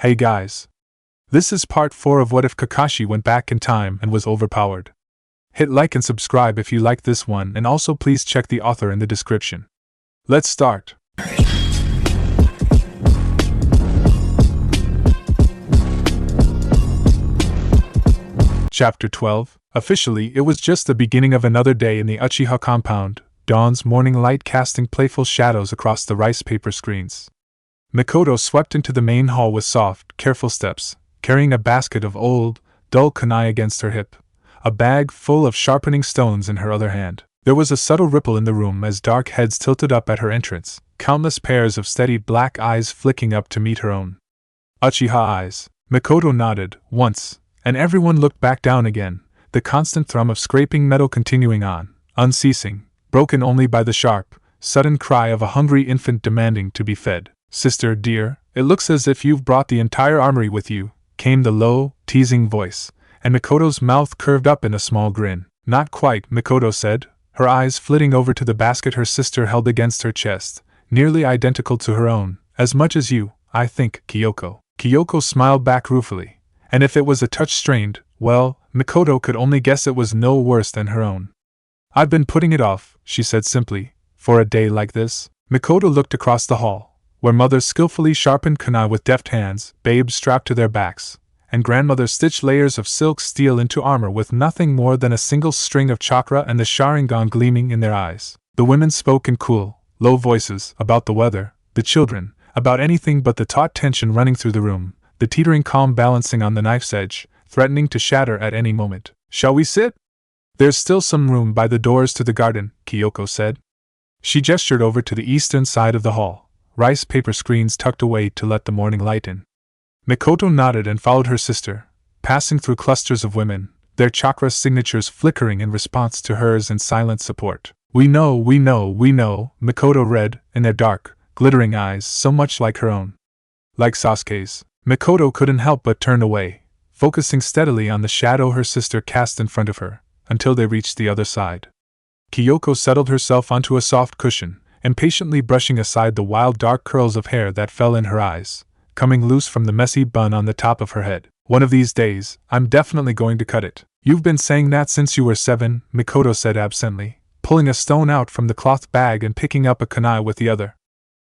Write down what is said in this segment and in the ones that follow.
Hey guys. This is part 4 of What If Kakashi Went Back in Time and Was Overpowered. Hit like and subscribe if you like this one, and also please check the author in the description. Let's start. Chapter 12. Officially, it was just the beginning of another day in the Uchiha compound, dawn's morning light casting playful shadows across the rice paper screens. Mikoto swept into the main hall with soft, careful steps, carrying a basket of old, dull kunai against her hip, a bag full of sharpening stones in her other hand. There was a subtle ripple in the room as dark heads tilted up at her entrance, countless pairs of steady black eyes flicking up to meet her own. Uchiha eyes. Mikoto nodded, once, and everyone looked back down again, the constant thrum of scraping metal continuing on, unceasing, broken only by the sharp, sudden cry of a hungry infant demanding to be fed. "Sister, dear, it looks as if you've brought the entire armory with you," came the low, teasing voice, and Mikoto's mouth curved up in a small grin. "Not quite," Mikoto said, her eyes flitting over to the basket her sister held against her chest, nearly identical to her own. "As much as you, I think, Kyoko." Kyoko smiled back ruefully, and if it was a touch strained, well, Mikoto could only guess it was no worse than her own. "I've been putting it off," she said simply, "for a day like this." Mikoto looked across the hall, where mothers skillfully sharpened kunai with deft hands, babes strapped to their backs, and grandmothers stitched layers of silk steel into armor with nothing more than a single string of chakra and the Sharingan gleaming in their eyes. The women spoke in cool, low voices about the weather, the children, about anything but the taut tension running through the room, the teetering calm balancing on the knife's edge, threatening to shatter at any moment. "Shall we sit?" "There's still some room by the doors to the garden," Kyoko said. She gestured over to the eastern side of the hall, rice paper screens tucked away to let the morning light in. Mikoto nodded and followed her sister, passing through clusters of women, their chakra signatures flickering in response to hers in silent support. We know, Mikoto read, in their dark, glittering eyes so much like her own. Like Sasuke's. Mikoto couldn't help but turn away, focusing steadily on the shadow her sister cast in front of her, until they reached the other side. Kyoko settled herself onto a soft cushion, impatiently brushing aside the wild dark curls of hair that fell in her eyes, coming loose from the messy bun on the top of her head. "One of these days, I'm definitely going to cut it." "You've been saying that since you were 7, Mikoto said absently, pulling a stone out from the cloth bag and picking up a kunai with the other.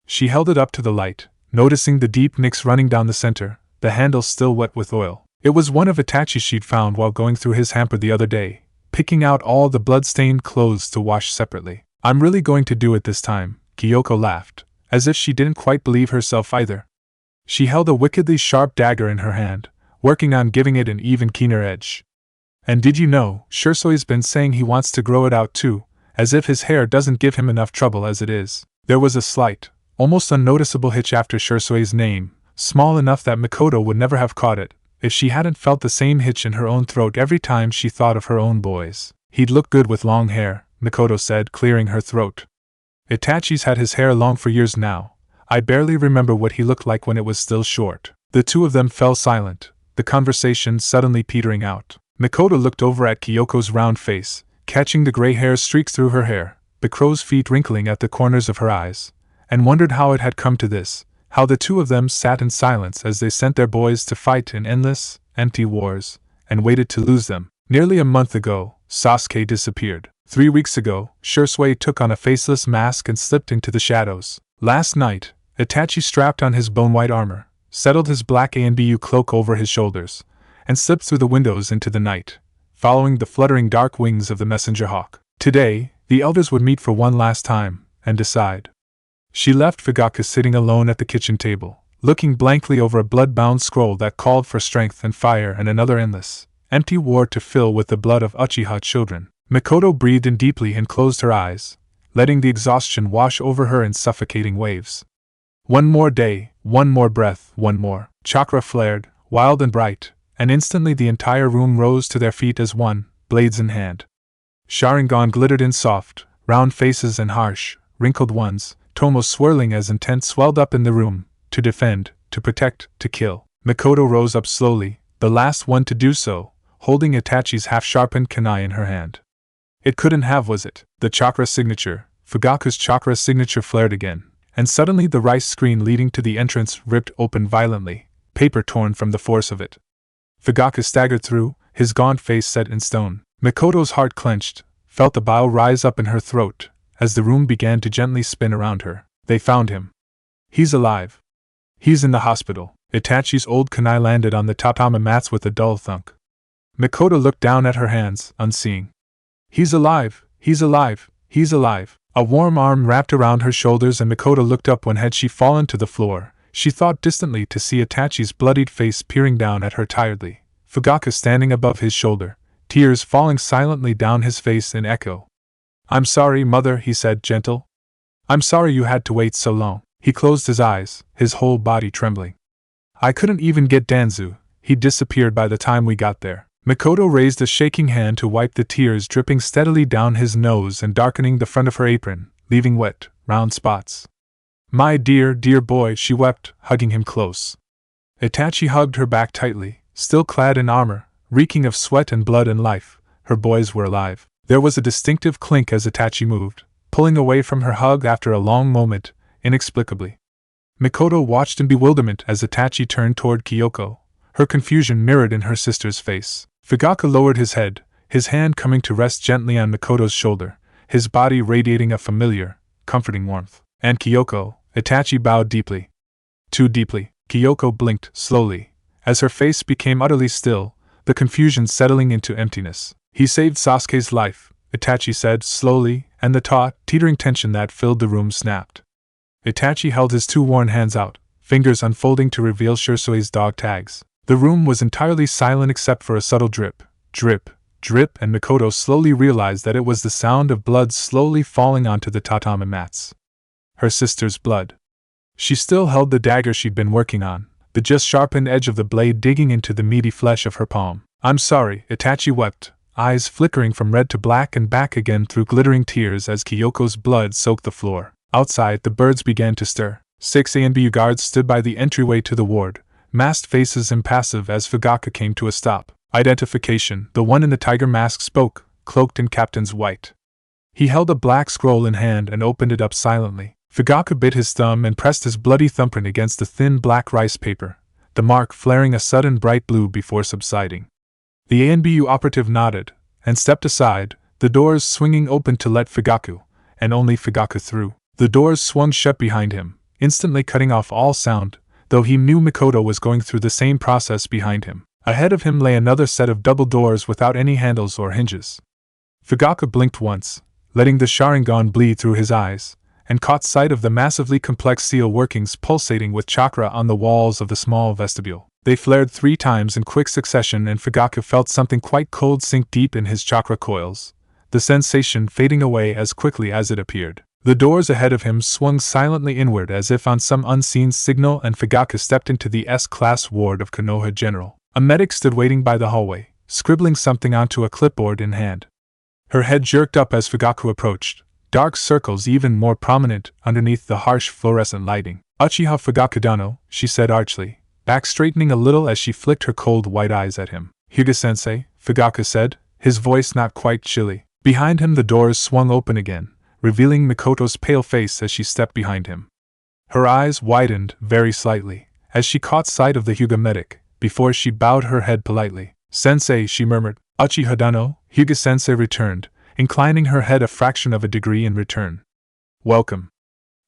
She held it up to the light, noticing the deep nicks running down the center, the handle still wet with oil. It was one of Itachi's she'd found while going through his hamper the other day, picking out all the blood-stained clothes to wash separately. "I'm really going to do it this time," Kyoko laughed, as if she didn't quite believe herself either. She held a wickedly sharp dagger in her hand, working on giving it an even keener edge. "And did you know, Shursoi's been saying he wants to grow it out too, as if his hair doesn't give him enough trouble as it is." There was a slight, almost unnoticeable hitch after Shursoi's name, small enough that Mikoto would never have caught it, if she hadn't felt the same hitch in her own throat every time she thought of her own boys. "He'd look good with long hair," Mikoto said, clearing her throat. "Itachi's had his hair long for years now. I barely remember what he looked like when it was still short." The two of them fell silent, the conversation suddenly petering out. Mikoto looked over at Kyoko's round face, catching the gray hair streaks through her hair, the crow's feet wrinkling at the corners of her eyes, and wondered how it had come to this, how the two of them sat in silence as they sent their boys to fight in endless, empty wars, and waited to lose them. Nearly a month ago, Sasuke disappeared. 3 weeks ago, Shursui took on a faceless mask and slipped into the shadows. Last night, Itachi strapped on his bone-white armor, settled his black ANBU cloak over his shoulders, and slipped through the windows into the night, following the fluttering dark wings of the messenger hawk. Today, the elders would meet for one last time, and decide. She left Fugaku sitting alone at the kitchen table, looking blankly over a blood-bound scroll that called for strength and fire and another endless, empty war to fill with the blood of Uchiha children. Mikoto breathed in deeply and closed her eyes, letting the exhaustion wash over her in suffocating waves. One more day, one more breath, one more. Chakra flared, wild and bright, and instantly the entire room rose to their feet as one, blades in hand. Sharingan glittered in soft, round faces and harsh, wrinkled ones, tomos swirling as intent swelled up in the room, to defend, to protect, to kill. Mikoto rose up slowly, the last one to do so, holding Itachi's half-sharpened kunai in her hand. It couldn't have, was it? The chakra signature, Fugaku's chakra signature flared again, and suddenly the rice screen leading to the entrance ripped open violently, paper torn from the force of it. Fugaku staggered through, his gaunt face set in stone. Mikoto's heart clenched, felt the bile rise up in her throat, as the room began to gently spin around her. They found him. He's alive. He's in the hospital. Itachi's old kunai landed on the tatami mats with a dull thunk. Mikoto looked down at her hands, unseeing. He's alive! He's alive! He's alive! A warm arm wrapped around her shoulders and Mikoto looked up when had she fallen to the floor. She thought distantly to see Itachi's bloodied face peering down at her tiredly. Fugaku standing above his shoulder, tears falling silently down his face in echo. I'm sorry, mother, he said, gentle. I'm sorry you had to wait so long. He closed his eyes, his whole body trembling. I couldn't even get Danzo. He disappeared by the time we got there. Mikoto raised a shaking hand to wipe the tears dripping steadily down his nose and darkening the front of her apron, leaving wet, round spots. My dear, dear boy, she wept, hugging him close. Itachi hugged her back tightly, still clad in armor, reeking of sweat and blood and life. Her boys were alive. There was a distinctive clink as Itachi moved, pulling away from her hug after a long moment, inexplicably. Mikoto watched in bewilderment as Itachi turned toward Kyoko, her confusion mirrored in her sister's face. Fugaku lowered his head, his hand coming to rest gently on Mikoto's shoulder, his body radiating a familiar, comforting warmth. And Kyoko, Itachi bowed deeply. Too deeply. Kyoko blinked, slowly, as her face became utterly still, the confusion settling into emptiness. He saved Sasuke's life, Itachi said slowly, and the taut, teetering tension that filled the room snapped. Itachi held his two worn hands out, fingers unfolding to reveal Shirsui's dog tags. The room was entirely silent except for a subtle drip, drip, drip, and Mikoto slowly realized that it was the sound of blood slowly falling onto the tatami mats. Her sister's blood. She still held the dagger she'd been working on, the just sharpened edge of the blade digging into the meaty flesh of her palm. I'm sorry, Itachi wept, eyes flickering from red to black and back again through glittering tears as Kyoko's blood soaked the floor. Outside, the birds began to stir. 6 ANBU guards stood by the entryway to the ward, masked faces impassive as Fugaku came to a stop. Identification, the one in the tiger mask spoke, cloaked in captain's white. He held a black scroll in hand and opened it up silently. Fugaku bit his thumb and pressed his bloody thumbprint against the thin black rice paper, the mark flaring a sudden bright blue before subsiding. The ANBU operative nodded, and stepped aside, the doors swinging open to let Fugaku, and only Fugaku through. The doors swung shut behind him, instantly cutting off all sound, though he knew Mikoto was going through the same process behind him. Ahead of him lay another set of double doors without any handles or hinges. Fugaku blinked once, letting the Sharingan bleed through his eyes, and caught sight of the massively complex seal workings pulsating with chakra on the walls of the small vestibule. They flared 3 times in quick succession and Fugaku felt something quite cold sink deep in his chakra coils, the sensation fading away as quickly as it appeared. The doors ahead of him swung silently inward as if on some unseen signal and Fugaku stepped into the S-class ward of Konoha General. A medic stood waiting by the hallway, scribbling something onto a clipboard in hand. Her head jerked up as Fugaku approached, dark circles even more prominent underneath the harsh fluorescent lighting. Uchiha Fugaku-dano, she said archly, back straightening a little as she flicked her cold white eyes at him. Hyuga-sensei, Fugaku said, his voice not quite chilly. Behind him the doors swung open again, revealing Mikoto's pale face as she stepped behind him. Her eyes widened very slightly as she caught sight of the Hyuga medic, before she bowed her head politely. Sensei, she murmured. Uchiha-dano, Hyuga-sensei returned, inclining her head a fraction of a degree in return. Welcome.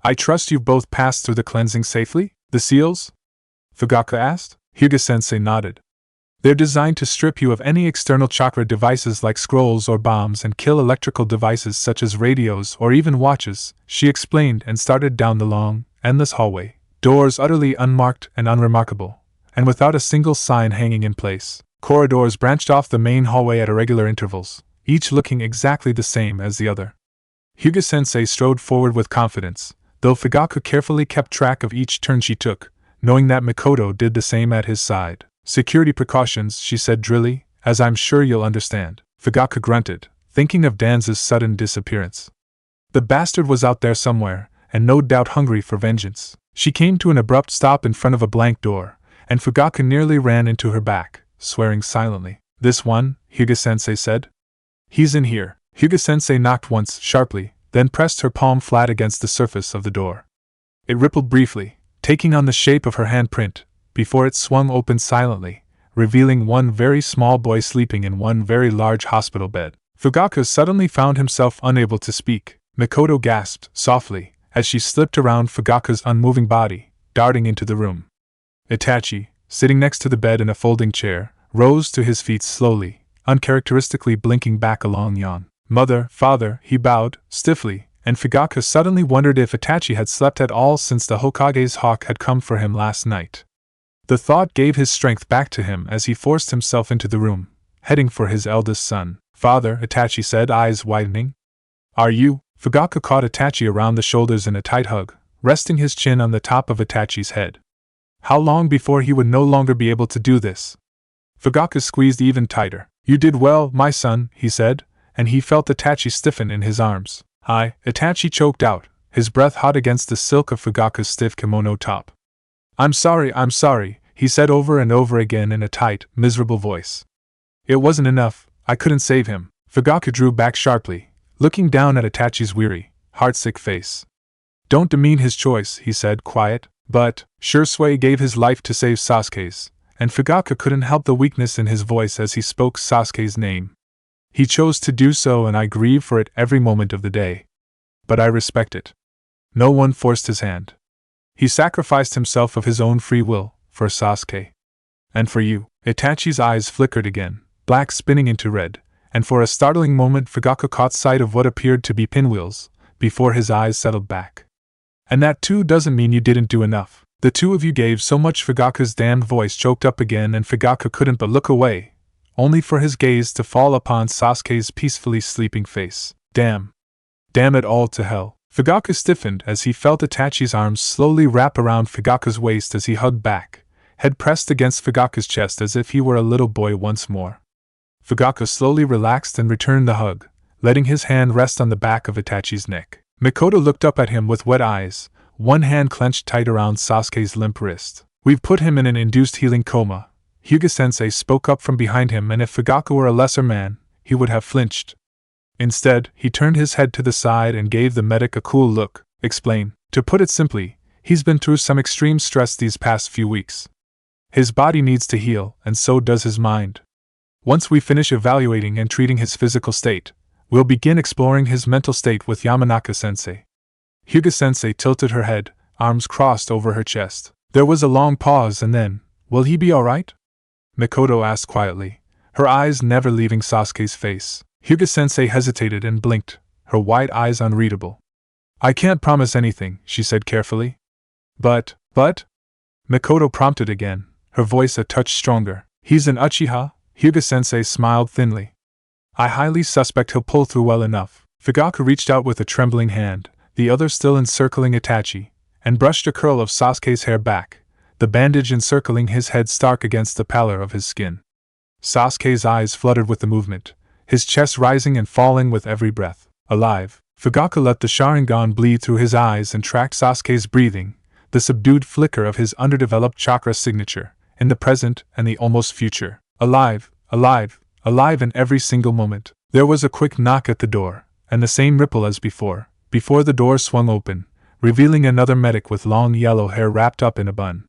I trust you've both passed through the cleansing safely? The seals? Fugaku asked. Hyuga-sensei nodded. They're designed to strip you of any external chakra devices like scrolls or bombs and kill electrical devices such as radios or even watches, she explained and started down the long, endless hallway, doors utterly unmarked and unremarkable, and without a single sign hanging in place. Corridors branched off the main hallway at irregular intervals, each looking exactly the same as the other. Hyuga-sensei strode forward with confidence, though Fugaku carefully kept track of each turn she took, knowing that Mikoto did the same at his side. Security precautions, she said drily, as I'm sure you'll understand. Fugaku grunted, thinking of Danzo's sudden disappearance. The bastard was out there somewhere, and no doubt hungry for vengeance. She came to an abrupt stop in front of a blank door, and Fugaku nearly ran into her back, swearing silently. This one, Hyuga-sensei said. He's in here. Hyuga-sensei knocked once, sharply, then pressed her palm flat against the surface of the door. It rippled briefly, taking on the shape of her handprint, before it swung open silently, revealing one very small boy sleeping in one very large hospital bed. Fugaku suddenly found himself unable to speak. Mikoto gasped softly as she slipped around Fugaku's unmoving body, darting into the room. Itachi, sitting next to the bed in a folding chair, rose to his feet slowly, uncharacteristically blinking back a long yawn. Mother, father, he bowed, stiffly, and Fugaku suddenly wondered if Itachi had slept at all since the Hokage's hawk had come for him last night. The thought gave his strength back to him as he forced himself into the room, heading for his eldest son. Father, Itachi said, eyes widening. Are you? Fugaku caught Itachi around the shoulders in a tight hug, resting his chin on the top of Itachi's head. How long before he would no longer be able to do this? Fugaku squeezed even tighter. You did well, my son, he said, and he felt Itachi stiffen in his arms. Itachi choked out, his breath hot against the silk of Fugaku's stiff kimono top. I'm sorry, he said over and over again in a tight, miserable voice. It wasn't enough, I couldn't save him. Fugaku drew back sharply, looking down at Itachi's weary, heartsick face. Don't demean his choice, he said, quiet, but Shursui gave his life to save Sasuke's, and Fugaku couldn't help the weakness in his voice as he spoke Sasuke's name. He chose to do so and I grieve for it every moment of the day. But I respect it. No one forced his hand. He sacrificed himself of his own free will, for Sasuke. And for you. Itachi's eyes flickered again, black spinning into red, and for a startling moment Fugaku caught sight of what appeared to be pinwheels, before his eyes settled back. And that too doesn't mean you didn't do enough. The two of you gave so much. Fugaku's damned voice choked up again and Fugaku couldn't but look away, only for his gaze to fall upon Sasuke's peacefully sleeping face. Damn it all to hell. Fugaku stiffened as he felt Itachi's arms slowly wrap around Fugaku's waist as he hugged back, head pressed against Fugaku's chest as if he were a little boy once more. Fugaku slowly relaxed and returned the hug, letting his hand rest on the back of Itachi's neck. Mikoto looked up at him with wet eyes, one hand clenched tight around Sasuke's limp wrist. We've put him in an induced healing coma. Hyuga-sensei spoke up from behind him, and if Fugaku were a lesser man, he would have flinched. Instead, he turned his head to the side and gave the medic a cool look. Explain. To put it simply, he's been through some extreme stress these past few weeks. His body needs to heal, and so does his mind. Once we finish evaluating and treating his physical state, we'll begin exploring his mental state with Yamanaka-sensei. Hyuga-sensei tilted her head, arms crossed over her chest. There was a long pause and then, will he be alright? Mikoto asked quietly, her eyes never leaving Sasuke's face. Hyuga-sensei hesitated and blinked, her wide eyes unreadable. I can't promise anything, she said carefully. But? Mikoto prompted again, her voice a touch stronger. He's an Uchiha? Hyuga-sensei smiled thinly. I highly suspect he'll pull through well enough. Fugaku reached out with a trembling hand, the other still encircling Itachi, and brushed a curl of Sasuke's hair back, the bandage encircling his head stark against the pallor of his skin. Sasuke's eyes fluttered with the movement, his chest rising and falling with every breath. Alive, Fugaku let the Sharingan bleed through his eyes and tracked Sasuke's breathing, the subdued flicker of his underdeveloped chakra signature, in the present and the almost future. Alive in every single moment. There was a quick knock at the door, and the same ripple as before the door swung open, revealing another medic with long yellow hair wrapped up in a bun.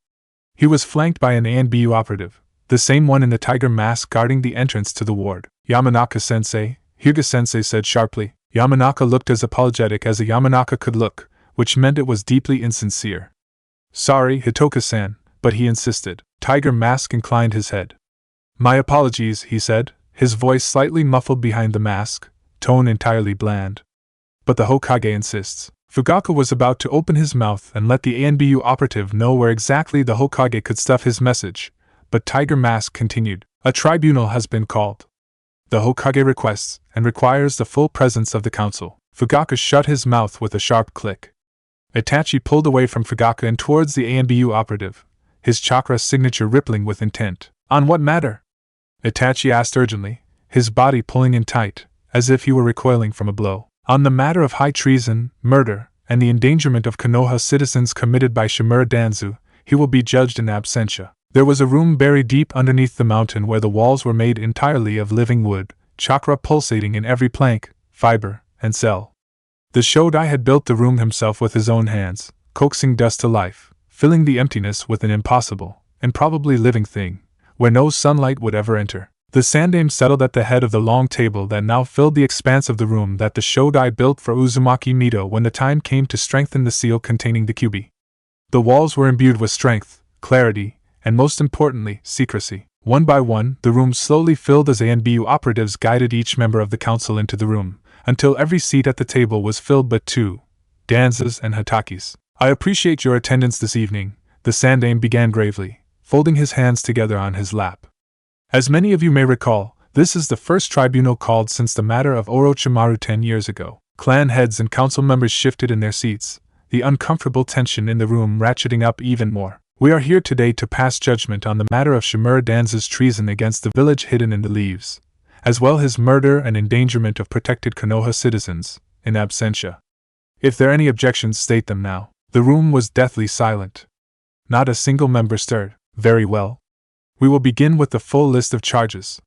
He was flanked by an ANBU operative, the same one in the tiger mask guarding the entrance to the ward. Yamanaka-sensei, Hyuga-sensei said sharply. Yamanaka looked as apologetic as a Yamanaka could look, which meant it was deeply insincere. Sorry, Hitoka-san, but he insisted. Tiger Mask inclined his head. My apologies, he said, his voice slightly muffled behind the mask, tone entirely bland. But the Hokage insists. Fugaku was about to open his mouth and let the ANBU operative know where exactly the Hokage could stuff his message, but Tiger Mask continued. A tribunal has been called. The Hokage requests and requires the full presence of the council. Fugaku shut his mouth with a sharp click. Itachi pulled away from Fugaku and towards the ANBU operative, his chakra signature rippling with intent. On what matter? Itachi asked urgently, his body pulling in tight, as if he were recoiling from a blow. On the matter of high treason, murder, and the endangerment of Konoha citizens committed by Shimura Danzo, he will be judged in absentia. There was a room buried deep underneath the mountain where the walls were made entirely of living wood, chakra pulsating in every plank, fiber, and cell. The Shodai had built the room himself with his own hands, coaxing dust to life, filling the emptiness with an impossible, and probably living thing, where no sunlight would ever enter. The Sandaime settled at the head of the long table that now filled the expanse of the room that the Shodai built for Uzumaki Mito when the time came to strengthen the seal containing the Kyuubi. The walls were imbued with strength, clarity, and most importantly, secrecy. One by one, the room slowly filled as ANBU operatives guided each member of the council into the room, until every seat at the table was filled but two, Danzo's and Hataki's. I appreciate your attendance this evening, the Sandaime began gravely, folding his hands together on his lap. As many of you may recall, this is the first tribunal called since the matter of Orochimaru 10 years ago. Clan heads and council members shifted in their seats, the uncomfortable tension in the room ratcheting up even more. We are here today to pass judgment on the matter of Shimura Danzo's treason against the village hidden in the leaves, as well his murder and endangerment of protected Konoha citizens, in absentia. If there are any objections, state them now. The room was deathly silent. Not a single member stirred. Very well. We will begin with the full list of charges.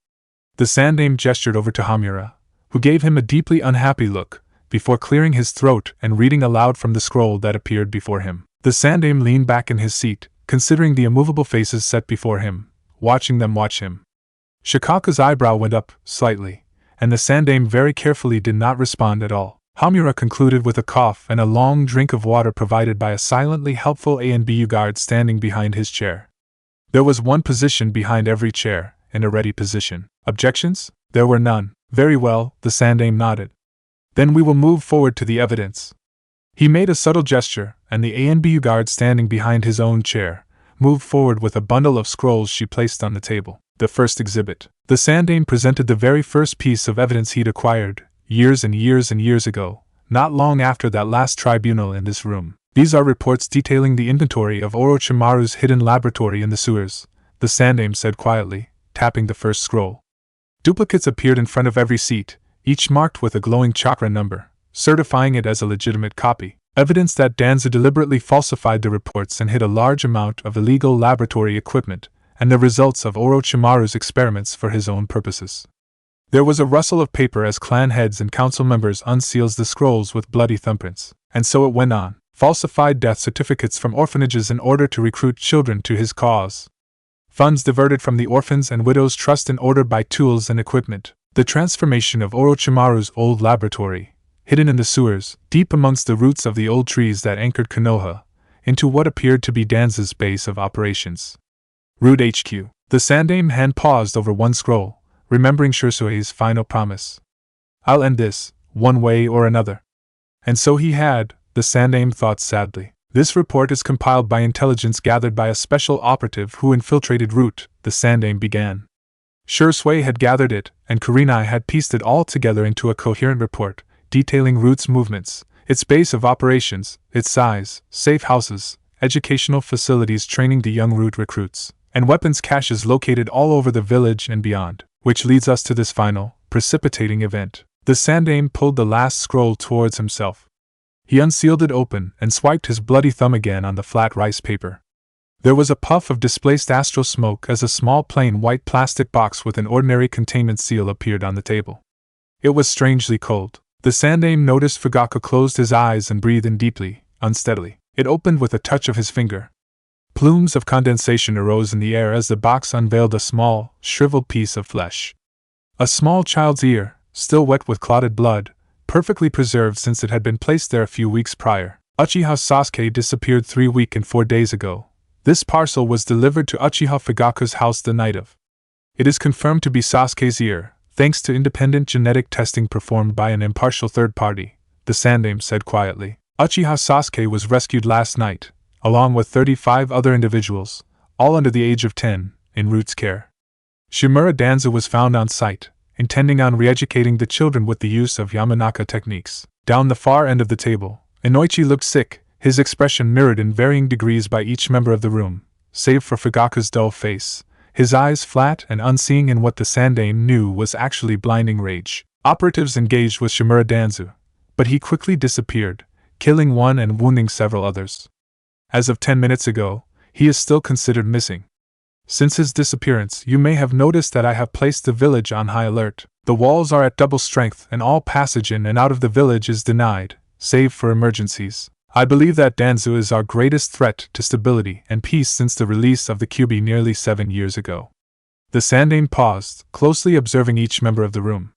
The Sandaime gestured over to Hamura, who gave him a deeply unhappy look, before clearing his throat and reading aloud from the scroll that appeared before him. The Sandaime leaned back in his seat, considering the immovable faces set before him, watching them watch him. Shikaku's eyebrow went up, slightly, and the Sandaime very carefully did not respond at all. Hamura concluded with a cough and a long drink of water provided by a silently helpful ANBU guard standing behind his chair. There was one position behind every chair, in a ready position. Objections? There were none. Very well, the Sandaime nodded. Then we will move forward to the evidence. He made a subtle gesture, and the ANBU guard standing behind his own chair moved forward with a bundle of scrolls she placed on the table. The first exhibit. The Sandaime presented the very first piece of evidence he'd acquired, years and years and years ago, not long after that last tribunal in this room. These are reports detailing the inventory of Orochimaru's hidden laboratory in the sewers, the Sandaime said quietly, tapping the first scroll. Duplicates appeared in front of every seat, each marked with a glowing chakra number, certifying it as a legitimate copy. Evidence that Danzo deliberately falsified the reports and hid a large amount of illegal laboratory equipment, and the results of Orochimaru's experiments for his own purposes. There was a rustle of paper as clan heads and council members unsealed the scrolls with bloody thumbprints, and so it went on. Falsified death certificates from orphanages in order to recruit children to his cause. Funds diverted from the Orphans and Widows Trust in order to buy tools and equipment. The transformation of Orochimaru's old laboratory, hidden in the sewers, deep amongst the roots of the old trees that anchored Konoha, into what appeared to be Danzo's base of operations. Root HQ. The Sandaime hand paused over one scroll, remembering Shursue's final promise. I'll end this, one way or another. And so he had, the Sandaime thought sadly. This report is compiled by intelligence gathered by a special operative who infiltrated Root, the Sandaime began. Shursui had gathered it, and Kurenai had pieced it all together into a coherent report, detailing Root's movements, its base of operations, its size, safe houses, educational facilities training the young Root recruits, and weapons caches located all over the village and beyond, which leads us to this final, precipitating event. The Sandaime pulled the last scroll towards himself. He unsealed it open and swiped his bloody thumb again on the flat rice paper. There was a puff of displaced astral smoke as a small plain white plastic box with an ordinary containment seal appeared on the table. It was strangely cold. The Sandaime noticed Fugaku closed his eyes and breathed in deeply, unsteadily. It opened with a touch of his finger. Plumes of condensation arose in the air as the box unveiled a small, shriveled piece of flesh. A small child's ear, still wet with clotted blood, perfectly preserved since it had been placed there a few weeks prior. Uchiha Sasuke disappeared 3 weeks and 4 days ago. This parcel was delivered to Uchiha Fugaku's house the night of. It is confirmed to be Sasuke's ear, thanks to independent genetic testing performed by an impartial third party, the Sandaime said quietly. Uchiha Sasuke was rescued last night, along with 35 other individuals, all under the age of 10, in Root's care. Shimura Danzo was found on site, intending on re-educating the children with the use of Yamanaka techniques. Down the far end of the table, Inoichi looked sick, his expression mirrored in varying degrees by each member of the room, save for Fugaku's dull face, his eyes flat and unseeing in what the Sandaime knew was actually blinding rage. Operatives engaged with Shimura Danzo, but he quickly disappeared, killing one and wounding several others. As of 10 minutes ago, he is still considered missing. Since his disappearance, you may have noticed that I have placed the village on high alert. The walls are at double strength and all passage in and out of the village is denied, save for emergencies. I believe that Danzo is our greatest threat to stability and peace since the release of the QB nearly 7 years ago. The Sandaime paused, closely observing each member of the room.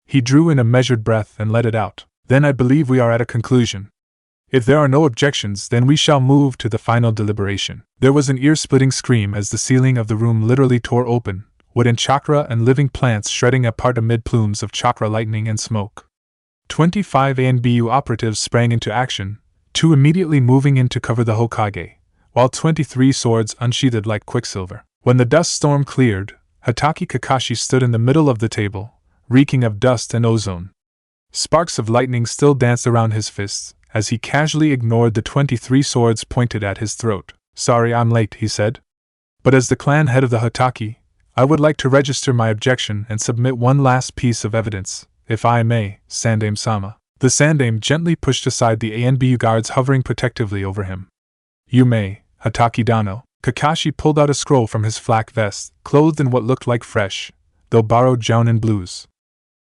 He drew in a measured breath and let it out. Then I believe we are at a conclusion. If there are no objections, then we shall move to the final deliberation. There was an ear-splitting scream as the ceiling of the room literally tore open, wood and chakra and living plants shredding apart amid plumes of chakra lightning and smoke. 25 ANBU operatives sprang into action, 2 immediately moving in to cover the Hokage, while 23 swords unsheathed like quicksilver. When the dust storm cleared, Hatake Kakashi stood in the middle of the table, reeking of dust and ozone. Sparks of lightning still danced around his fists, as he casually ignored the 23 swords pointed at his throat. "Sorry I'm late," he said. "But as the clan head of the Hatake, I would like to register my objection and submit one last piece of evidence, if I may, Sandaime-sama." The Sandaime gently pushed aside the ANBU guards hovering protectively over him. "You may, Hatake Dano." Kakashi pulled out a scroll from his flak vest, clothed in what looked like fresh, though borrowed jounin blues.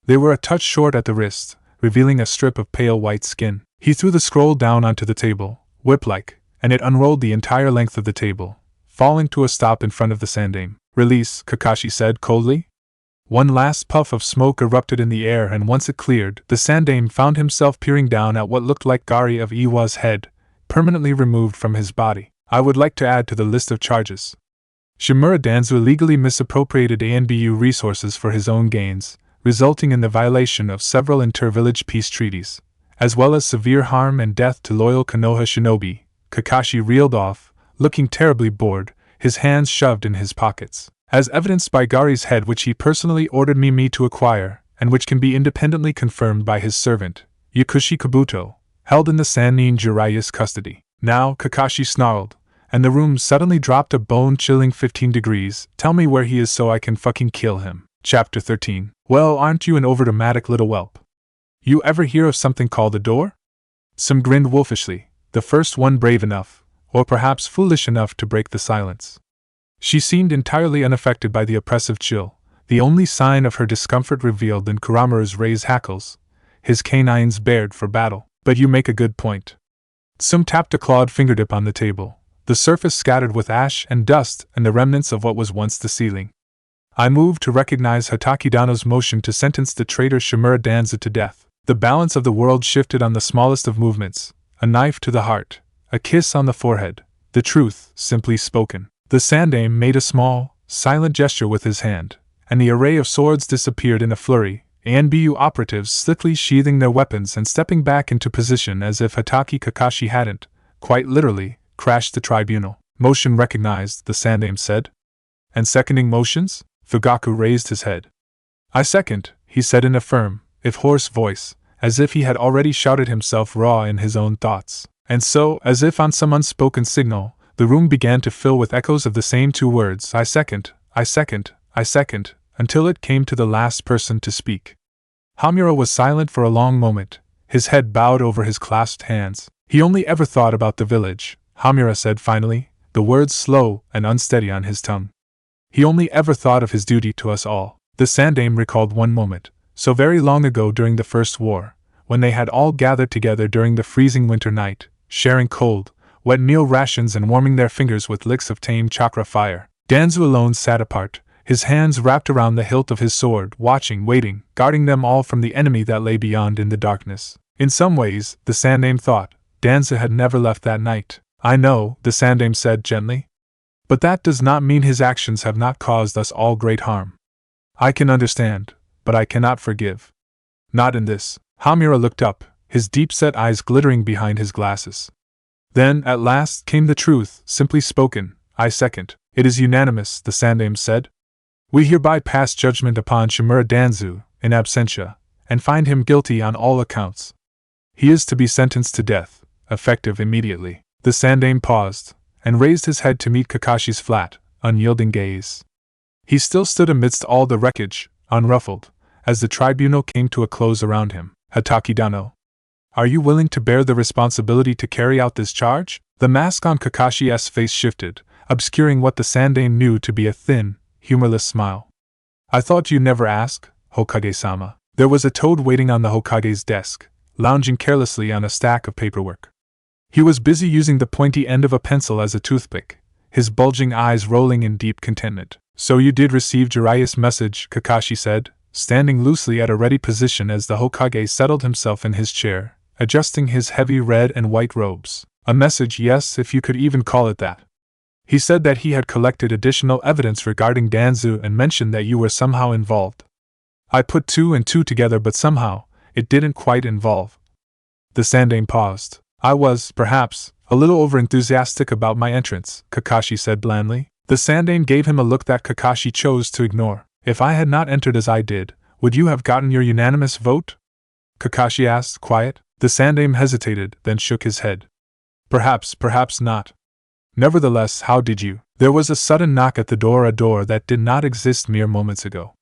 They were a touch short at the wrist, revealing a strip of pale white skin. He threw the scroll down onto the table, whip-like, and it unrolled the entire length of the table, falling to a stop in front of the Sandaime. "Release," Kakashi said coldly. One last puff of smoke erupted in the air, and once it cleared, the Sandaime found himself peering down at what looked like Gari of Iwa's head, permanently removed from his body. "I would like to add to the list of charges. Shimura Danzo illegally misappropriated ANBU resources for his own gains, resulting in the violation of several inter-village peace treaties, as well as severe harm and death to loyal Konoha shinobi." Kakashi reeled off, looking terribly bored, his hands shoved in his pockets. "As evidenced by Gari's head, which he personally ordered me to acquire, and which can be independently confirmed by his servant, Yakushi Kabuto, held in the Sannin Jiraiya's custody." Now, Kakashi snarled, and the room suddenly dropped a bone-chilling 15 degrees. "Tell me where he is so I can fucking kill him." Chapter 13. "Well, aren't you an overdramatic little whelp? You ever hear of something called a door?" Some grinned wolfishly, the first one brave enough, or perhaps foolish enough to break the silence. She seemed entirely unaffected by the oppressive chill, the only sign of her discomfort revealed in Kuramaru's raised hackles, his canines bared for battle. "But you make a good point." Tsum tapped a clawed fingertip on the table, the surface scattered with ash and dust and the remnants of what was once the ceiling. "I move to recognize Hatake Dano's motion to sentence the traitor Shimura Danzo to death." The balance of the world shifted on the smallest of movements, a knife to the heart, a kiss on the forehead, the truth simply spoken. The Sandaime made a small, silent gesture with his hand, and the array of swords disappeared in a flurry, ANBU operatives slickly sheathing their weapons and stepping back into position as if Hatake Kakashi hadn't, quite literally, crashed the tribunal. "Motion recognized," the Sandaime said. "And seconding motions?" Fugaku raised his head. "I second," he said in a firm, if hoarse voice, as if he had already shouted himself raw in his own thoughts. And so, as if on some unspoken signal, the room began to fill with echoes of the same two words, "I second, I second, I second," until it came to the last person to speak. Hamura was silent for a long moment, his head bowed over his clasped hands. "He only ever thought about the village," Hamura said finally, the words slow and unsteady on his tongue. "He only ever thought of his duty to us all." The Sandaime recalled one moment, so very long ago during the First War, when they had all gathered together during the freezing winter night, sharing cold, wet meal rations and warming their fingers with licks of tame chakra fire. Danzo alone sat apart, his hands wrapped around the hilt of his sword, watching, waiting, guarding them all from the enemy that lay beyond in the darkness. In some ways, the Sandaime thought, Danzo had never left that night. "I know," the Sandaime said gently. "But that does not mean his actions have not caused us all great harm. I can understand, but I cannot forgive. Not in this." Hamura looked up, his deep-set eyes glittering behind his glasses. Then, at last, came the truth, simply spoken. "I second." "It is unanimous," the Sandaime said. "We hereby pass judgment upon Shimura Danzo, in absentia, and find him guilty on all accounts. He is to be sentenced to death, effective immediately." The Sandaime paused, and raised his head to meet Kakashi's flat, unyielding gaze. He still stood amidst all the wreckage, unruffled, as the tribunal came to a close around him. "Hatake Dano, are you willing to bear the responsibility to carry out this charge?" The mask on Kakashi's face shifted, obscuring what the Sandaime knew to be a thin, humorless smile. "I thought you'd never ask, Hokage-sama." There was a toad waiting on the Hokage's desk, lounging carelessly on a stack of paperwork. He was busy using the pointy end of a pencil as a toothpick, his bulging eyes rolling in deep contentment. So you did receive Jiraiya's message, Kakashi said, standing loosely at a ready position as the Hokage settled himself in his chair, adjusting his heavy red and white robes. A message, yes, if you could even call it that. He said that he had collected additional evidence regarding Danzo and mentioned that you were somehow involved. I put 2 and 2 together, but somehow, it didn't quite involve. The Sandaime paused. I was, perhaps, a little overenthusiastic about my entrance, Kakashi said blandly. The Sandaime gave him a look that Kakashi chose to ignore. If I had not entered as I did, would you have gotten your unanimous vote? Kakashi asked, quiet. The Sandaime hesitated, then shook his head. Perhaps, perhaps not. Nevertheless, how did you? There was a sudden knock at the door, a door that did not exist mere moments ago.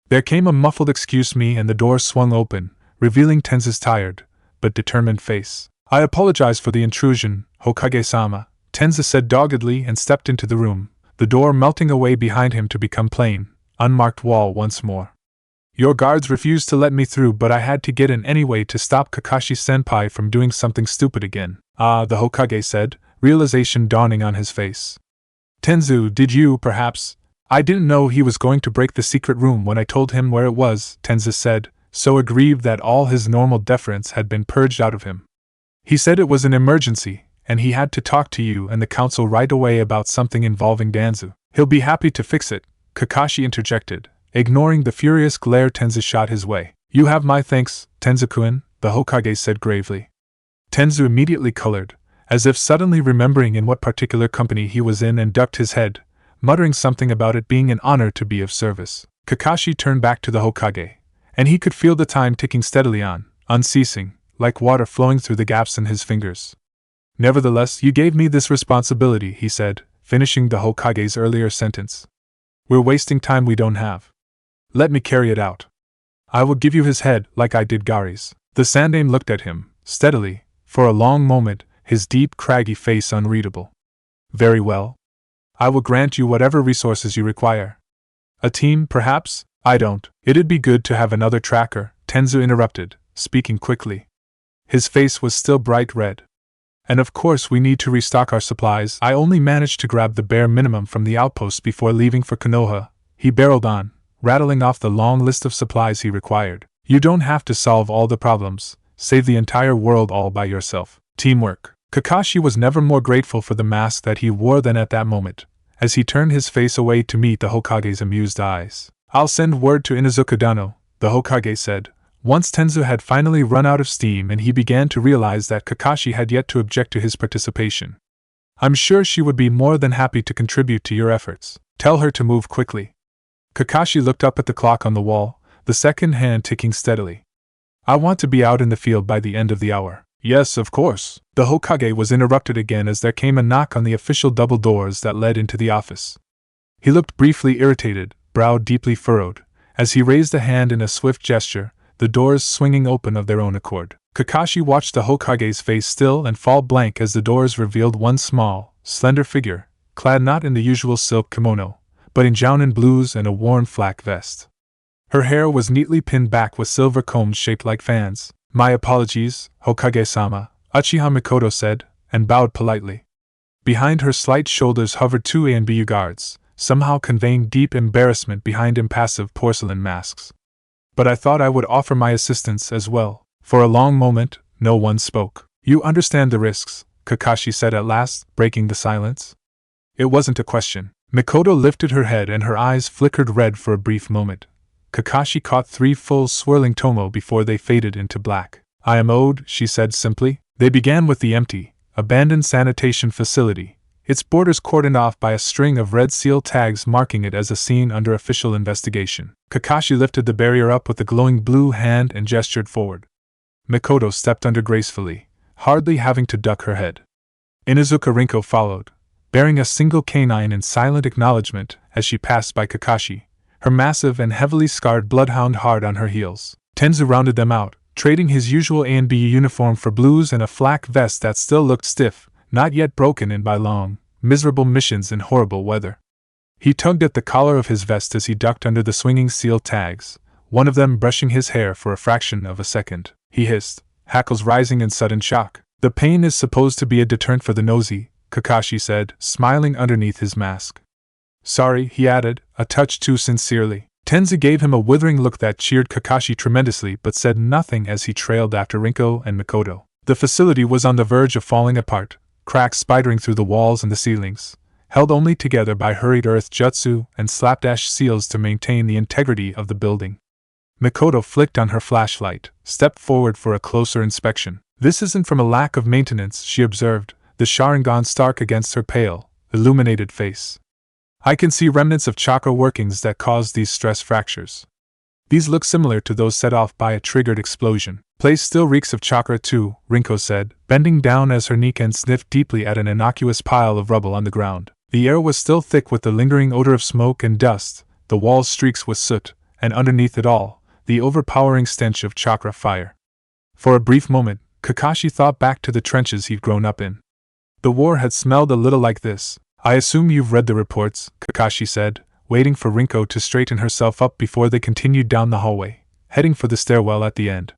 There came a muffled excuse me and the door swung open, revealing Tenzo's tired, but determined face. I apologize for the intrusion, Hokage-sama, Tenzo said doggedly and stepped into the room, the door melting away behind him to become plain, unmarked wall once more. Your guards refused to let me through, but I had to get in anyway to stop Kakashi-senpai from doing something stupid again. Ah, the Hokage said, realization dawning on his face. Tenzo, did you, perhaps? I didn't know he was going to break the secret room when I told him where it was, Tenzo said, so aggrieved that all his normal deference had been purged out of him. He said it was an emergency, and he had to talk to you and the council right away about something involving Danzo. He'll be happy to fix it, Kakashi interjected, ignoring the furious glare Tenzo shot his way. You have my thanks, Tenzo-kun, the Hokage said gravely. Tenzo immediately colored, as if suddenly remembering in what particular company he was in, and ducked his head, muttering something about it being an honor to be of service. Kakashi turned back to the Hokage, and he could feel the time ticking steadily on, unceasing, like water flowing through the gaps in his fingers. Nevertheless, you gave me this responsibility, he said, finishing the Hokage's earlier sentence. We're wasting time we don't have. Let me carry it out. I will give you his head, like I did Gaari's. The Sandaime looked at him, steadily, for a long moment, his deep, craggy face unreadable. Very well. I will grant you whatever resources you require. A team, perhaps? I don't. It'd be good to have another tracker, Tenzo interrupted, speaking quickly. His face was still bright red. And of course we need to restock our supplies. I only managed to grab the bare minimum from the outposts before leaving for Konoha, he barreled on, rattling off the long list of supplies he required. You don't have to solve all the problems, save the entire world all by yourself. Teamwork. Kakashi was never more grateful for the mask that he wore than at that moment, as he turned his face away to meet the Hokage's amused eyes. I'll send word to Inuzuka Dano, the Hokage said, once Tenzo had finally run out of steam and he began to realize that Kakashi had yet to object to his participation. I'm sure she would be more than happy to contribute to your efforts. Tell her to move quickly. Kakashi looked up at the clock on the wall, the second hand ticking steadily. I want to be out in the field by the end of the hour. Yes, of course. The Hokage was interrupted again as there came a knock on the official double doors that led into the office. He looked briefly irritated, brow deeply furrowed, as he raised a hand in a swift gesture, the doors swinging open of their own accord. Kakashi watched the Hokage's face still and fall blank as the doors revealed one small, slender figure, clad not in the usual silk kimono, but in jounin blues and a worn flak vest. Her hair was neatly pinned back with silver combs shaped like fans. My apologies, Hokage-sama, Uchiha Mikoto said, and bowed politely. Behind her slight shoulders hovered 2 ANBU guards, somehow conveying deep embarrassment behind impassive porcelain masks. But I thought I would offer my assistance as well. For a long moment, no one spoke. You understand the risks, Kakashi said at last, breaking the silence. It wasn't a question. Mikoto lifted her head and her eyes flickered red for a brief moment. Kakashi caught 3 full swirling tomo before they faded into black. I am owed, she said simply. They began with the empty, abandoned sanitation facility, its borders cordoned off by a string of red seal tags marking it as a scene under official investigation. Kakashi lifted the barrier up with a glowing blue hand and gestured forward. Mikoto stepped under gracefully, hardly having to duck her head. Inuzuka Rinko followed, bearing a single canine in silent acknowledgement as she passed by Kakashi, her massive and heavily scarred bloodhound hard on her heels. Tenzo rounded them out, trading his usual ANBU uniform for blues and a flak vest that still looked stiff, not yet broken in by long, miserable missions in horrible weather. He tugged at the collar of his vest as he ducked under the swinging seal tags, one of them brushing his hair for a fraction of a second. He hissed, hackles rising in sudden shock. The pain is supposed to be a deterrent for the nosy, Kakashi said, smiling underneath his mask. Sorry, he added, a touch too sincerely. Tenzu gave him a withering look that cheered Kakashi tremendously but said nothing as he trailed after Rinko and Mikoto. The facility was on the verge of falling apart, cracks spidering through the walls and the ceilings, held only together by hurried earth jutsu and slapdash seals to maintain the integrity of the building. Mikoto flicked on her flashlight, stepped forward for a closer inspection. This isn't from a lack of maintenance, she observed, the Sharingan stark against her pale, illuminated face. I can see remnants of chakra workings that caused these stress fractures. These look similar to those set off by a triggered explosion. Place still reeks of chakra too, Rinko said, bending down as her Niken sniffed deeply at an innocuous pile of rubble on the ground. The air was still thick with the lingering odor of smoke and dust, the walls streaked with soot, and underneath it all, the overpowering stench of chakra fire. For a brief moment, Kakashi thought back to the trenches he'd grown up in. The war had smelled a little like this. I assume you've read the reports, Kakashi said, waiting for Rinko to straighten herself up before they continued down the hallway, heading for the stairwell at the end.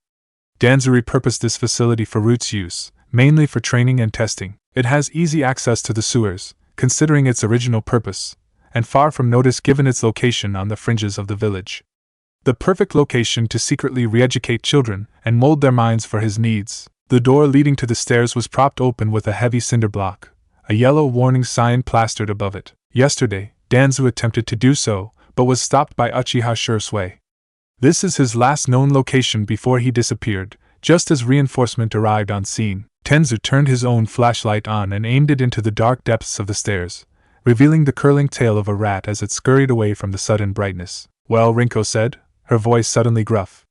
Danzo repurposed this facility for Root's use, mainly for training and testing. It has easy access to the sewers, considering its original purpose, and far from notice given its location on the fringes of the village. The perfect location to secretly re-educate children and mold their minds for his needs. The door leading to the stairs was propped open with a heavy cinder block, a yellow warning sign plastered above it. Yesterday, Danzo attempted to do so, but was stopped by Uchiha Shursui. This is his last known location before he disappeared, just as reinforcement arrived on scene. Tenzu turned his own flashlight on and aimed it into the dark depths of the stairs, revealing the curling tail of a rat as it scurried away from the sudden brightness. Well, Rinko said, her voice suddenly gruff.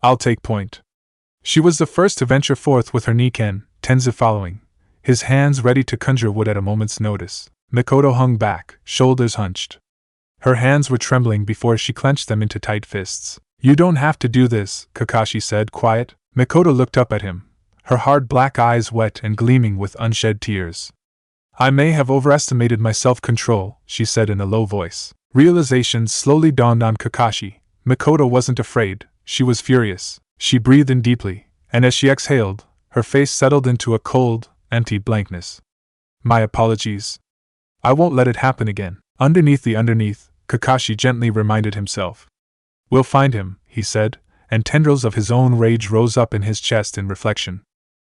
I'll take point. She was the first to venture forth with her Niken, Tenzu following, his hands ready to conjure wood at a moment's notice. Mikoto hung back, shoulders hunched. Her hands were trembling before she clenched them into tight fists. You don't have to do this, Kakashi said, quiet. Mikoto looked up at him, her hard black eyes wet and gleaming with unshed tears. I may have overestimated my self-control, she said in a low voice. Realization slowly dawned on Kakashi. Mikoto wasn't afraid, she was furious. She breathed in deeply, and as she exhaled, her face settled into a cold, empty blankness. My apologies. I won't let it happen again. Underneath, Kakashi gently reminded himself. We'll find him, he said, and tendrils of his own rage rose up in his chest in reflection.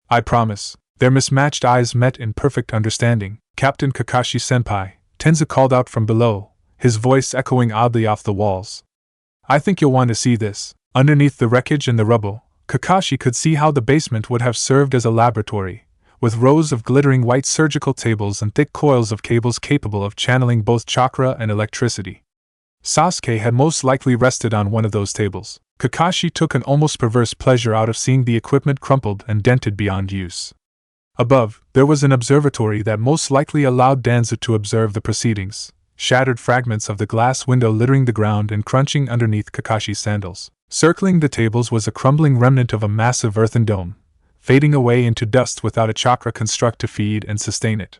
I promise. Their mismatched eyes met in perfect understanding. Captain Kakashi-senpai, Tenzu called out from below, his voice echoing oddly off the walls. I think you'll want to see this. Underneath the wreckage and the rubble, Kakashi could see how the basement would have served as a laboratory, with rows of glittering white surgical tables and thick coils of cables capable of channeling both chakra and electricity. Sasuke had most likely rested on one of those tables. Kakashi took an almost perverse pleasure out of seeing the equipment crumpled and dented beyond use. Above, there was an observatory that most likely allowed Danzo to observe the proceedings, shattered fragments of the glass window littering the ground and crunching underneath Kakashi's sandals. Circling the tables was a crumbling remnant of a massive earthen dome, fading away into dust without a chakra construct to feed and sustain it.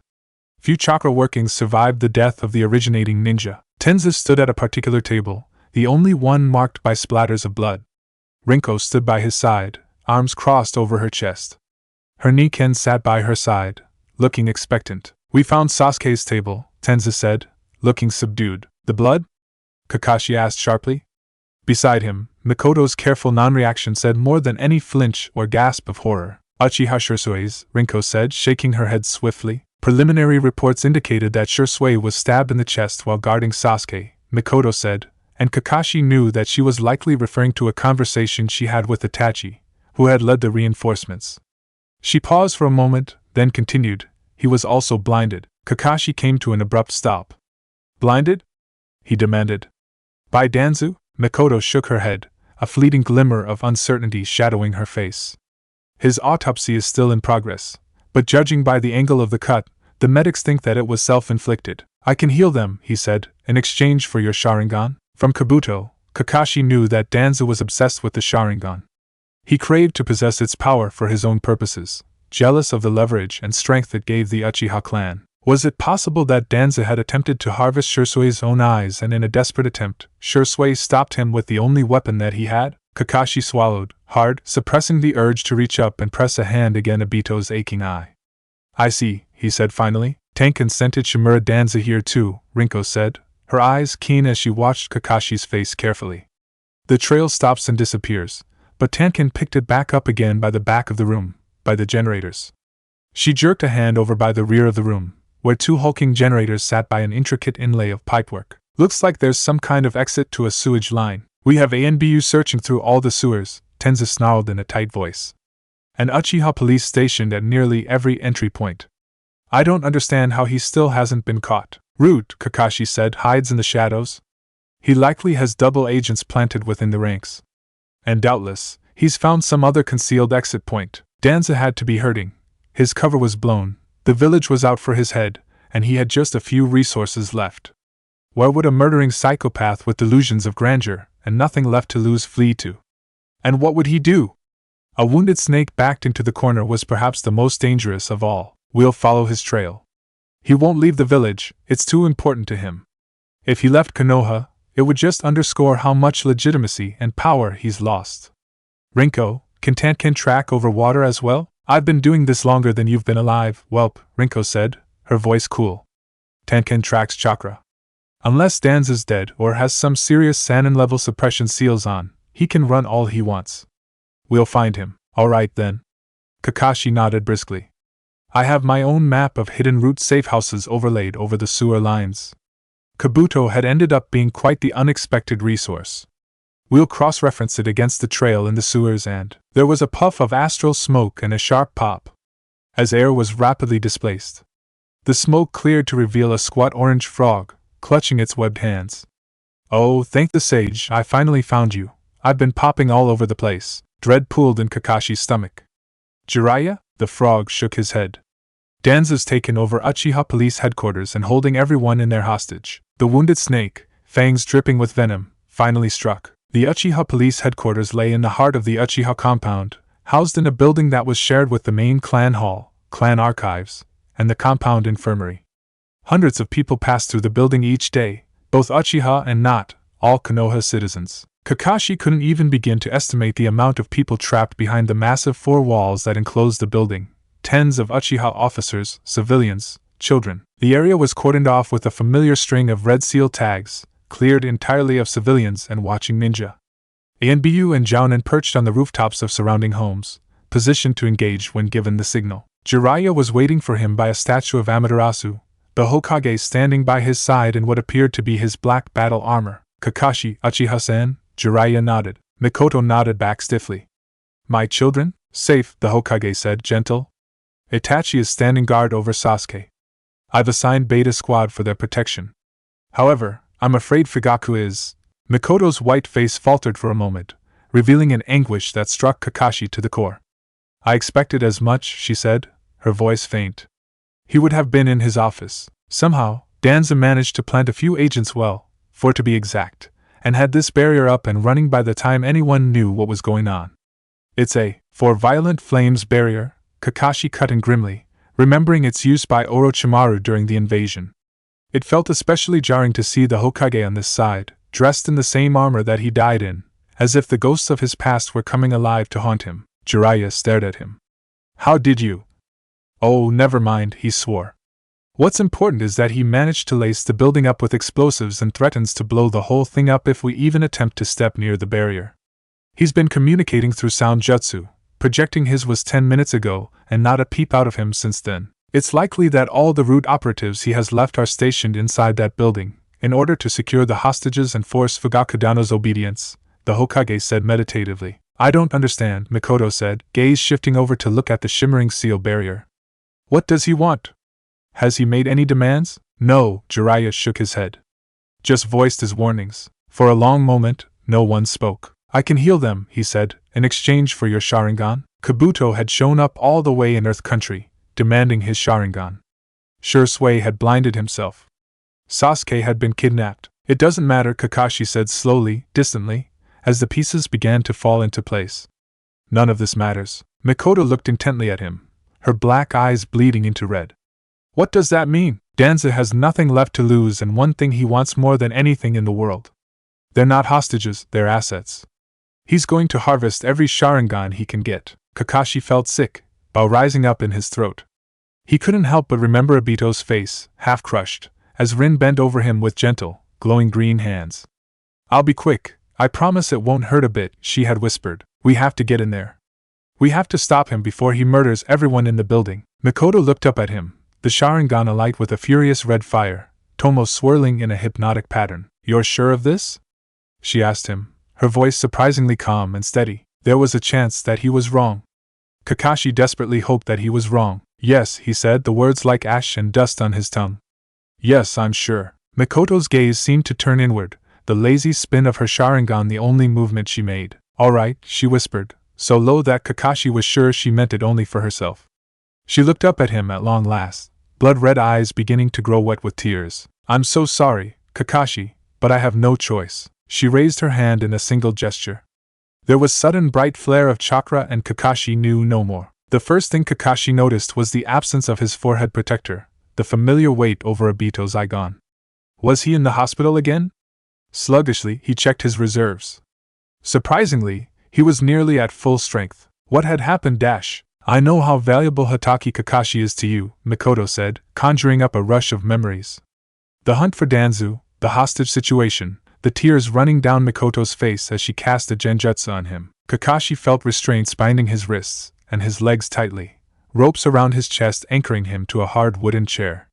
Few chakra workings survived the death of the originating ninja. Tenzu stood at a particular table, the only one marked by splatters of blood. Rinko stood by his side, arms crossed over her chest. Her Niken sat by her side, looking expectant. We found Sasuke's table, Tenzu said, looking subdued. The blood? Kakashi asked sharply. Beside him, Mikoto's careful non-reaction said more than any flinch or gasp of horror. Uchiha Shursui's, Rinko said, shaking her head swiftly. Preliminary reports indicated that Shursui was stabbed in the chest while guarding Sasuke, Mikoto said, and Kakashi knew that she was likely referring to a conversation she had with Itachi, who had led the reinforcements. She paused for a moment, then continued, he was also blinded. Kakashi came to an abrupt stop. Blinded? He demanded. By Danzo? Mikoto shook her head, a fleeting glimmer of uncertainty shadowing her face. His autopsy is still in progress, but judging by the angle of the cut, the medics think that it was self-inflicted. I can heal them, he said, in exchange for your Sharingan. From Kabuto, Kakashi knew that Danzo was obsessed with the Sharingan. He craved to possess its power for his own purposes, jealous of the leverage and strength it gave the Uchiha clan. Was it possible that Danzo had attempted to harvest Shursui's own eyes and in a desperate attempt, Shursui stopped him with the only weapon that he had? Kakashi swallowed, hard, suppressing the urge to reach up and press a hand against Obito's aching eye. I see, he said finally. Tenkan sent it Shimura Danzo here too, Rinko said, her eyes keen as she watched Kakashi's face carefully. The trail stops and disappears, but Tenkan picked it back up again by the back of the room, by the generators. She jerked a hand over by the rear of the room, where two hulking generators sat by an intricate inlay of pipework. Looks like there's some kind of exit to a sewage line. We have ANBU searching through all the sewers, Tenzo snarled in a tight voice. And Uchiha police stationed at nearly every entry point. I don't understand how he still hasn't been caught. Root, Kakashi said, hides in the shadows. He likely has double agents planted within the ranks. And doubtless, he's found some other concealed exit point. Danzo had to be hurting. His cover was blown, the village was out for his head, and he had just a few resources left. Where would a murdering psychopath with delusions of grandeur and nothing left to lose flee to? And what would he do? A wounded snake backed into the corner was perhaps the most dangerous of all. We'll follow his trail. He won't leave the village, it's too important to him. If he left Konoha, it would just underscore how much legitimacy and power he's lost. Rinko, can Tenkan track over water as well? I've been doing this longer than you've been alive, whelp, Rinko said, her voice cool. Tenkan tracks chakra. Unless Danzo's dead or has some serious Sannin-level suppression seals on, he can run all he wants. We'll find him. All right then. Kakashi nodded briskly. I have my own map of hidden root safe houses overlaid over the sewer lines. Kabuto had ended up being quite the unexpected resource. We'll cross-reference it against the trail in the sewers and… There was a puff of astral smoke and a sharp pop, as air was rapidly displaced. The smoke cleared to reveal a squat orange frog, clutching its webbed hands. Oh, thank the sage, I finally found you. I've been popping all over the place. Dread pooled in Kakashi's stomach. Jiraiya? The frog shook his head. Danzo's taken over Uchiha police headquarters and holding everyone in their hostage. The wounded snake, fangs dripping with venom, finally struck. The Uchiha police headquarters lay in the heart of the Uchiha compound, housed in a building that was shared with the main clan hall, clan archives, and the compound infirmary. Hundreds of people passed through the building each day, both Uchiha and not all Konoha citizens. Kakashi couldn't even begin to estimate the amount of people trapped behind the massive four walls that enclosed the building. Tens of Uchiha officers, civilians, children. The area was cordoned off with a familiar string of red seal tags, cleared entirely of civilians and watching ninja. Anbu and Jounin perched on the rooftops of surrounding homes, positioned to engage when given the signal. Jiraiya was waiting for him by a statue of Amaterasu, the Hokage standing by his side in what appeared to be his black battle armor. Kakashi, Uchiha-san? Jiraiya nodded. Mikoto nodded back stiffly. My children? Safe, the Hokage said, gentle. Itachi is standing guard over Sasuke. I've assigned Beta Squad for their protection. However, I'm afraid Fugaku is… Mikoto's white face faltered for a moment, revealing an anguish that struck Kakashi to the core. I expected as much, she said, her voice faint. He would have been in his office. Somehow, Danzo managed to plant a few agents well, for to be exact, and had this barrier up and running by the time anyone knew what was going on. It's a for violent flames barrier, Kakashi cut in grimly, remembering its use by Orochimaru during the invasion. It felt especially jarring to see the Hokage on this side, dressed in the same armor that he died in, as if the ghosts of his past were coming alive to haunt him. Jiraiya stared at him. How did you? Oh, never mind, he swore. What's important is that he managed to lace the building up with explosives and threatens to blow the whole thing up if we even attempt to step near the barrier. He's been communicating through sound jutsu, projecting his was 10 minutes ago, and not a peep out of him since then. It's likely that all the root operatives he has left are stationed inside that building, in order to secure the hostages and force Fugaku Dano's obedience, the Hokage said meditatively. I don't understand, Mikoto said, gaze shifting over to look at the shimmering seal barrier. What does he want? Has he made any demands? No, Jiraiya shook his head. Just voiced his warnings. For a long moment, no one spoke. I can heal them, he said, in exchange for your Sharingan. Kabuto had shown up all the way in Earth Country, demanding his Sharingan. Shursui had blinded himself. Sasuke had been kidnapped. It doesn't matter, Kakashi said slowly, distantly, as the pieces began to fall into place. None of this matters. Mikoto looked intently at him, her black eyes bleeding into red. What does that mean? Danzo has nothing left to lose and one thing he wants more than anything in the world. They're not hostages, they're assets. He's going to harvest every Sharingan he can get. Kakashi felt sick, bile rising up in his throat. He couldn't help but remember Obito's face, half crushed, as Rin bent over him with gentle, glowing green hands. "I'll be quick, I promise it won't hurt a bit," she had whispered. "We have to get in there. We have to stop him before he murders everyone in the building." Mikoto looked up at him, the Sharingan alight with a furious red fire, Tomo swirling in a hypnotic pattern. "You're sure of this?" she asked him, her voice surprisingly calm and steady. There was a chance that he was wrong. Kakashi desperately hoped that he was wrong. "Yes," he said, the words like ash and dust on his tongue. "Yes, I'm sure." Mikoto's gaze seemed to turn inward, the lazy spin of her Sharingan the only movement she made. "All right," she whispered, so low that Kakashi was sure she meant it only for herself. She looked up at him at long last, blood-red eyes beginning to grow wet with tears. "I'm so sorry, Kakashi, but I have no choice." She raised her hand in a single gesture. There was sudden bright flare of chakra and Kakashi knew no more. The first thing Kakashi noticed was the absence of his forehead protector, the familiar weight over Obito's eye gone. Was he in the hospital again? Sluggishly, he checked his reserves. Surprisingly, he was nearly at full strength. What had happened? "I know how valuable Hatake Kakashi is to you," Mikoto said, conjuring up a rush of memories. The hunt for Danzo, the hostage situation, the tears running down Mikoto's face as she cast a genjutsu on him. Kakashi felt restraints binding his wrists and his legs tightly, ropes around his chest anchoring him to a hard wooden chair.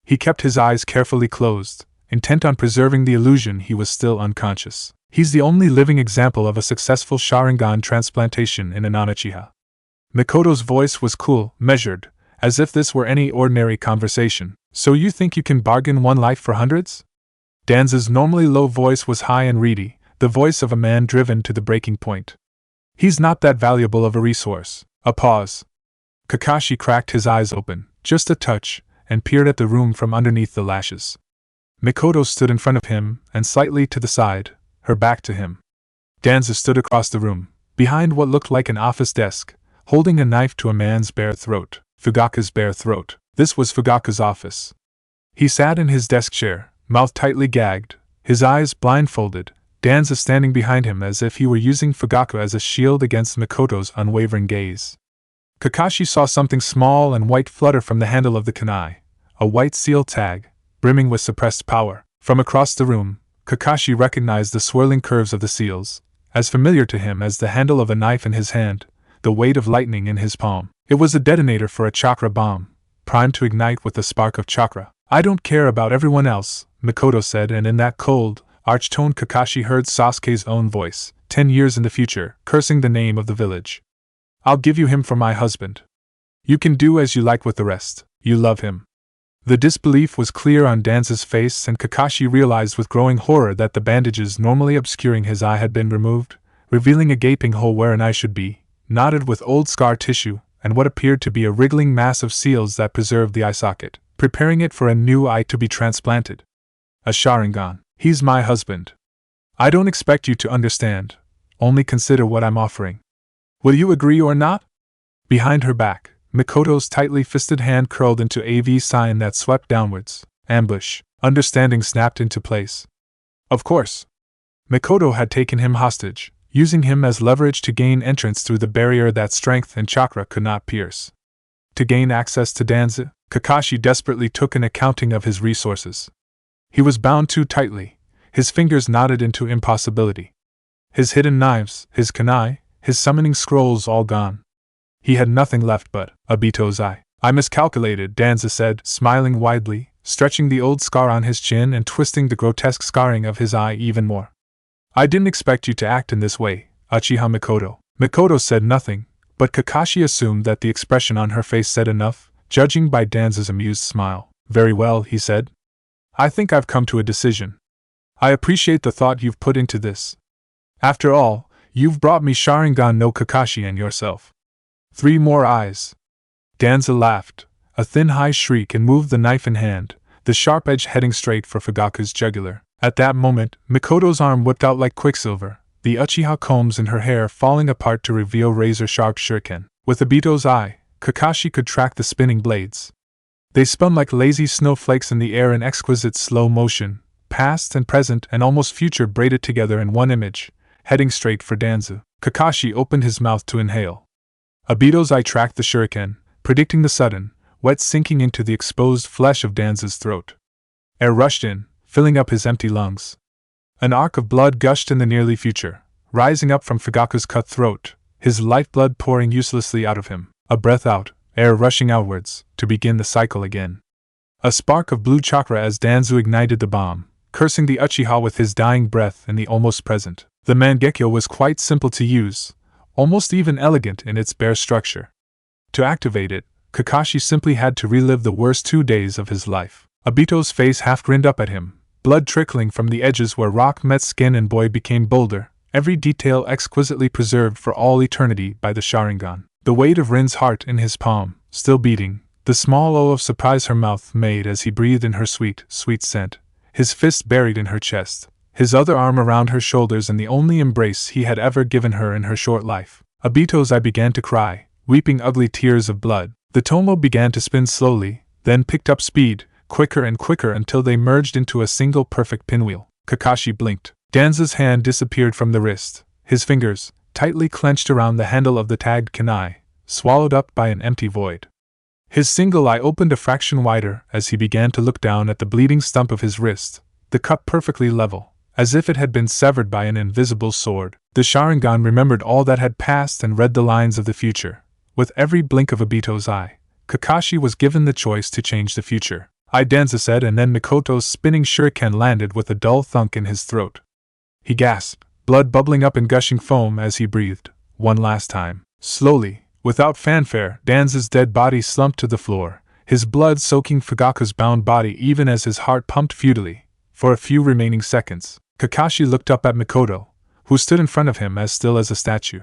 He kept his eyes carefully closed, intent on preserving the illusion he was still unconscious. "He's the only living example of a successful Sharingan transplantation in an Uchiha." Mikoto's voice was cool, measured, as if this were any ordinary conversation. "So you think you can bargain one life for hundreds?" Danzo's normally low voice was high and reedy, the voice of a man driven to the breaking point. "He's not that valuable of a resource." A pause. Kakashi cracked his eyes open, just a touch, and peered at the room from underneath the lashes. Mikoto stood in front of him, and slightly to the side, her back to him. Danzo stood across the room, behind what looked like an office desk, holding a knife to a man's bare throat. Fugaku's bare throat. This was Fugaku's office. He sat in his desk chair, mouth tightly gagged, his eyes blindfolded, Danzo standing behind him as if he were using Fugaku as a shield against Mikoto's unwavering gaze. Kakashi saw something small and white flutter from the handle of the kunai, a white seal tag, brimming with suppressed power. From across the room, Kakashi recognized the swirling curves of the seals, as familiar to him as the handle of a knife in his hand, the weight of lightning in his palm. It was a detonator for a chakra bomb, primed to ignite with a spark of chakra. "I don't care about everyone else," Mikoto said, and in that cold, arch tone Kakashi heard Sasuke's own voice, 10 years in the future, cursing the name of the village. "I'll give you him for my husband. You can do as you like with the rest. You love him." The disbelief was clear on Danzo's face, and Kakashi realized with growing horror that the bandages normally obscuring his eye had been removed, revealing a gaping hole where an eye should be, knotted with old scar tissue, and what appeared to be a wriggling mass of seals that preserved the eye socket, preparing it for a new eye to be transplanted. "A Sharingan. He's my husband. I don't expect you to understand, only consider what I'm offering. Will you agree or not?" Behind her back, Mikoto's tightly fisted hand curled into a V sign that swept downwards. Ambush. Understanding snapped into place. Of course. Mikoto had taken him hostage, using him as leverage to gain entrance through the barrier that strength and chakra could not pierce. To gain access to Danzo, Kakashi desperately took an accounting of his resources. He was bound too tightly, his fingers knotted into impossibility. His hidden knives, his kunai, his summoning scrolls all gone. He had nothing left but Obito's eye. "I miscalculated," Danzo said, smiling widely, stretching the old scar on his chin and twisting the grotesque scarring of his eye even more. "I didn't expect you to act in this way, Uchiha Mikoto." Mikoto said nothing, but Kakashi assumed that the expression on her face said enough, judging by Danzo's amused smile. "Very well," he said. "I think I've come to a decision. I appreciate the thought you've put into this. After all, you've brought me Sharingan no Kakashi and yourself. 3 more eyes." Danzo laughed, a thin high shriek, and moved the knife in hand, the sharp edge heading straight for Fugaku's jugular. At that moment, Mikoto's arm whipped out like quicksilver, the Uchiha combs in her hair falling apart to reveal razor-sharp shuriken. With Obito's eye, Kakashi could track the spinning blades. They spun like lazy snowflakes in the air in exquisite slow motion, past and present and almost future braided together in one image, heading straight for Danzo. Kakashi opened his mouth to inhale. Obito's eye tracked the shuriken, predicting the sudden, wet sinking into the exposed flesh of Danzo's throat. Air rushed in, filling up his empty lungs. An arc of blood gushed in the nearly future, rising up from Fugaku's cut throat, his lifeblood pouring uselessly out of him. A breath out, air rushing outwards, to begin the cycle again. A spark of blue chakra as Danzo ignited the bomb, cursing the Uchiha with his dying breath in the almost present. The Mangekyo was quite simple to use, almost even elegant in its bare structure. To activate it, Kakashi simply had to relive the worst 2 days of his life. Obito's face half grinned up at him, blood trickling from the edges where rock met skin and boy became boulder, every detail exquisitely preserved for all eternity by the Sharingan. The weight of Rin's heart in his palm, still beating, the small O of surprise her mouth made as he breathed in her sweet, sweet scent, his fist buried in her chest, his other arm around her shoulders and the only embrace he had ever given her in her short life. Obito's eye began to cry, weeping ugly tears of blood. The Tomo began to spin slowly, then picked up speed, quicker and quicker until they merged into a single perfect pinwheel. Kakashi blinked. Danzo's hand disappeared from the wrist, his fingers, tightly clenched around the handle of the tagged kunai, swallowed up by an empty void. His single eye opened a fraction wider as he began to look down at the bleeding stump of his wrist, the cup perfectly level, as if it had been severed by an invisible sword. The Sharingan remembered all that had passed and read the lines of the future. With every blink of Obito's eye, Kakashi was given the choice to change the future. Danzo said, and then Mikoto's spinning shuriken landed with a dull thunk in his throat. He gasped, blood bubbling up in gushing foam as he breathed, one last time. Slowly, without fanfare, Danzo's dead body slumped to the floor, his blood soaking Fugaku's bound body even as his heart pumped futilely. For a few remaining seconds, Kakashi looked up at Mikoto, who stood in front of him as still as a statue.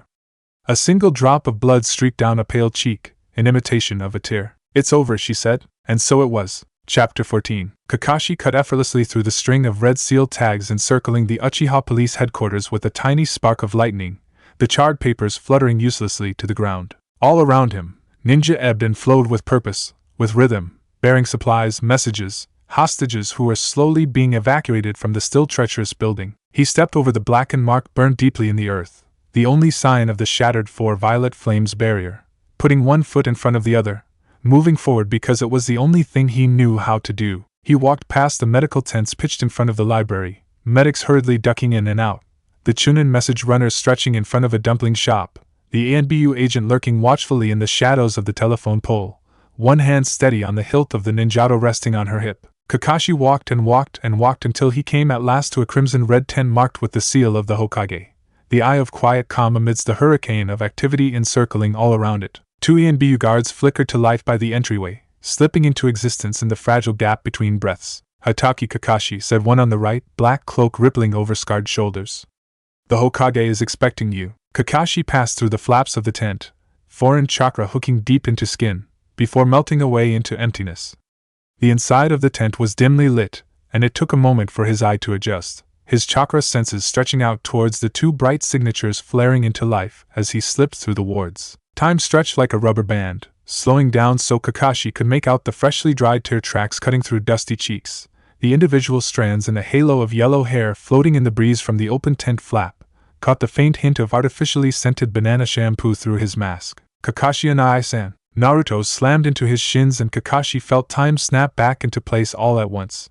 A single drop of blood streaked down a pale cheek, in imitation of a tear. "It's over," she said, and so it was. Chapter 14. Kakashi cut effortlessly through the string of red seal tags encircling the Uchiha police headquarters with a tiny spark of lightning, the charred papers fluttering uselessly to the ground. All around him, ninja ebbed and flowed with purpose, with rhythm, bearing supplies, messages, hostages who were slowly being evacuated from the still treacherous building. He stepped over the blackened mark burned deeply in the earth, the only sign of the shattered four violet flames barrier, putting one foot in front of the other, moving forward because it was the only thing he knew how to do. He walked past the medical tents pitched in front of the library, medics hurriedly ducking in and out, the Chunin message runners stretching in front of a dumpling shop, the ANBU agent lurking watchfully in the shadows of the telephone pole, one hand steady on the hilt of the ninjato resting on her hip. Kakashi walked and walked and walked until he came at last to a crimson-red tent marked with the seal of the Hokage, the eye of quiet calm amidst the hurricane of activity encircling all around it. 2 ANBU guards flickered to life by the entryway, slipping into existence in the fragile gap between breaths. "Itachi Kakashi," said one on the right, black cloak rippling over scarred shoulders. "The Hokage is expecting you." Kakashi passed through the flaps of the tent, foreign chakra hooking deep into skin, before melting away into emptiness. The inside of the tent was dimly lit, and it took a moment for his eye to adjust, his chakra senses stretching out towards the 2 bright signatures flaring into life as he slipped through the wards. Time stretched like a rubber band, slowing down so Kakashi could make out the freshly dried tear tracks cutting through dusty cheeks, the individual strands in a halo of yellow hair floating in the breeze from the open tent flap, caught the faint hint of artificially scented banana shampoo through his mask. "Kakashi and I-san." Naruto slammed into his shins and Kakashi felt time snap back into place all at once.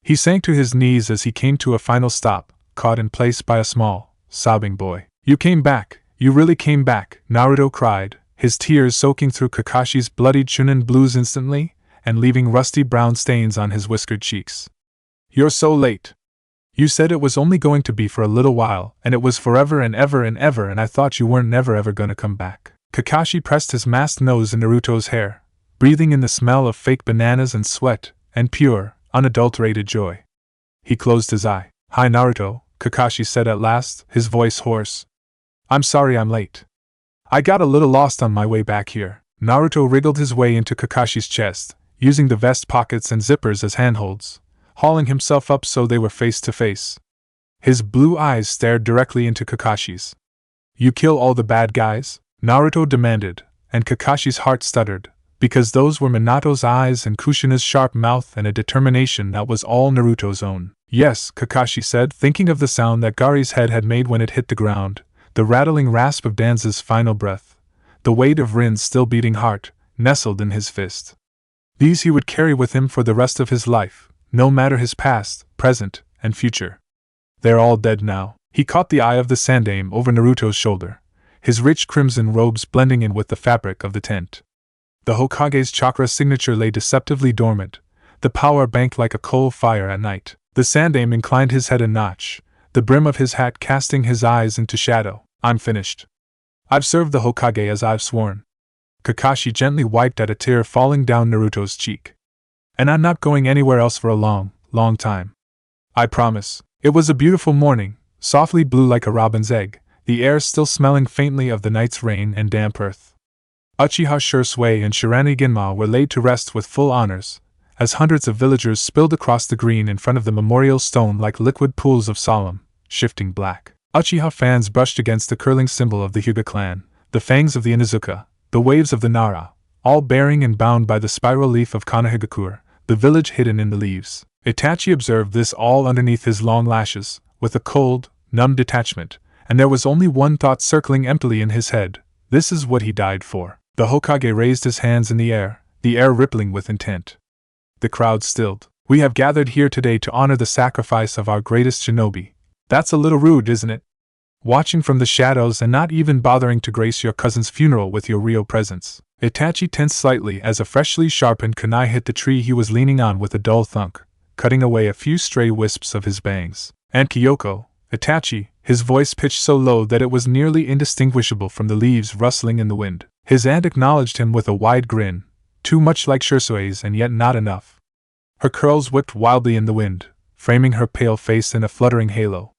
He sank to his knees as he came to a final stop, caught in place by a small, sobbing boy. "You came back. You really came back," Naruto cried, his tears soaking through Kakashi's bloodied Chunin blues instantly, and leaving rusty brown stains on his whiskered cheeks. "You're so late. You said it was only going to be for a little while, and it was forever and ever and ever, and I thought you weren't never ever gonna come back." Kakashi pressed his masked nose in Naruto's hair, breathing in the smell of fake bananas and sweat, and pure, unadulterated joy. He closed his eye. "Hi Naruto," Kakashi said at last, his voice hoarse. "I'm sorry I'm late. I got a little lost on my way back here." Naruto wriggled his way into Kakashi's chest, using the vest pockets and zippers as handholds, hauling himself up so they were face to face. His blue eyes stared directly into Kakashi's. "You kill all the bad guys?" Naruto demanded, and Kakashi's heart stuttered, because those were Minato's eyes and Kushina's sharp mouth and a determination that was all Naruto's own. Yes, Kakashi said, thinking of the sound that Gari's head had made when it hit the ground, the rattling rasp of Danzo's final breath, the weight of Rin's still beating heart, nestled in his fist. These he would carry with him for the rest of his life, no matter his past, present, and future. They're all dead now. He caught the eye of the Sandaime over Naruto's shoulder, his rich crimson robes blending in with the fabric of the tent. The Hokage's chakra signature lay deceptively dormant, the power banked like a coal fire at night. The Sandaime inclined his head a notch, the brim of his hat casting his eyes into shadow. I'm finished. I've served the Hokage as I've sworn. Kakashi gently wiped at a tear falling down Naruto's cheek. And I'm not going anywhere else for a long, long time. I promise. It was a beautiful morning, softly blue like a robin's egg, the air still smelling faintly of the night's rain and damp earth. Uchiha Shursui and Shirani Ginma were laid to rest with full honors, as hundreds of villagers spilled across the green in front of the memorial stone like liquid pools of solemn, shifting black. Uchiha fans brushed against the curling symbol of the Hyuga clan, the fangs of the Inuzuka, the waves of the Nara, all bearing and bound by the spiral leaf of Konohagakure, the village hidden in the leaves. Itachi observed this all underneath his long lashes, with a cold, numb detachment, and there was only one thought circling emptily in his head: this is what he died for. The Hokage raised his hands in the air rippling with intent. The crowd stilled. We have gathered here today to honor the sacrifice of our greatest shinobi. That's a little rude, isn't it? Watching from the shadows and not even bothering to grace your cousin's funeral with your real presence. Itachi tensed slightly as a freshly sharpened kunai hit the tree he was leaning on with a dull thunk, cutting away a few stray wisps of his bangs. And Kyoko, Itachi, his voice pitched so low that it was nearly indistinguishable from the leaves rustling in the wind. His aunt acknowledged him with a wide grin, too much like Shursui's and yet not enough. Her curls whipped wildly in the wind, framing her pale face in a fluttering halo.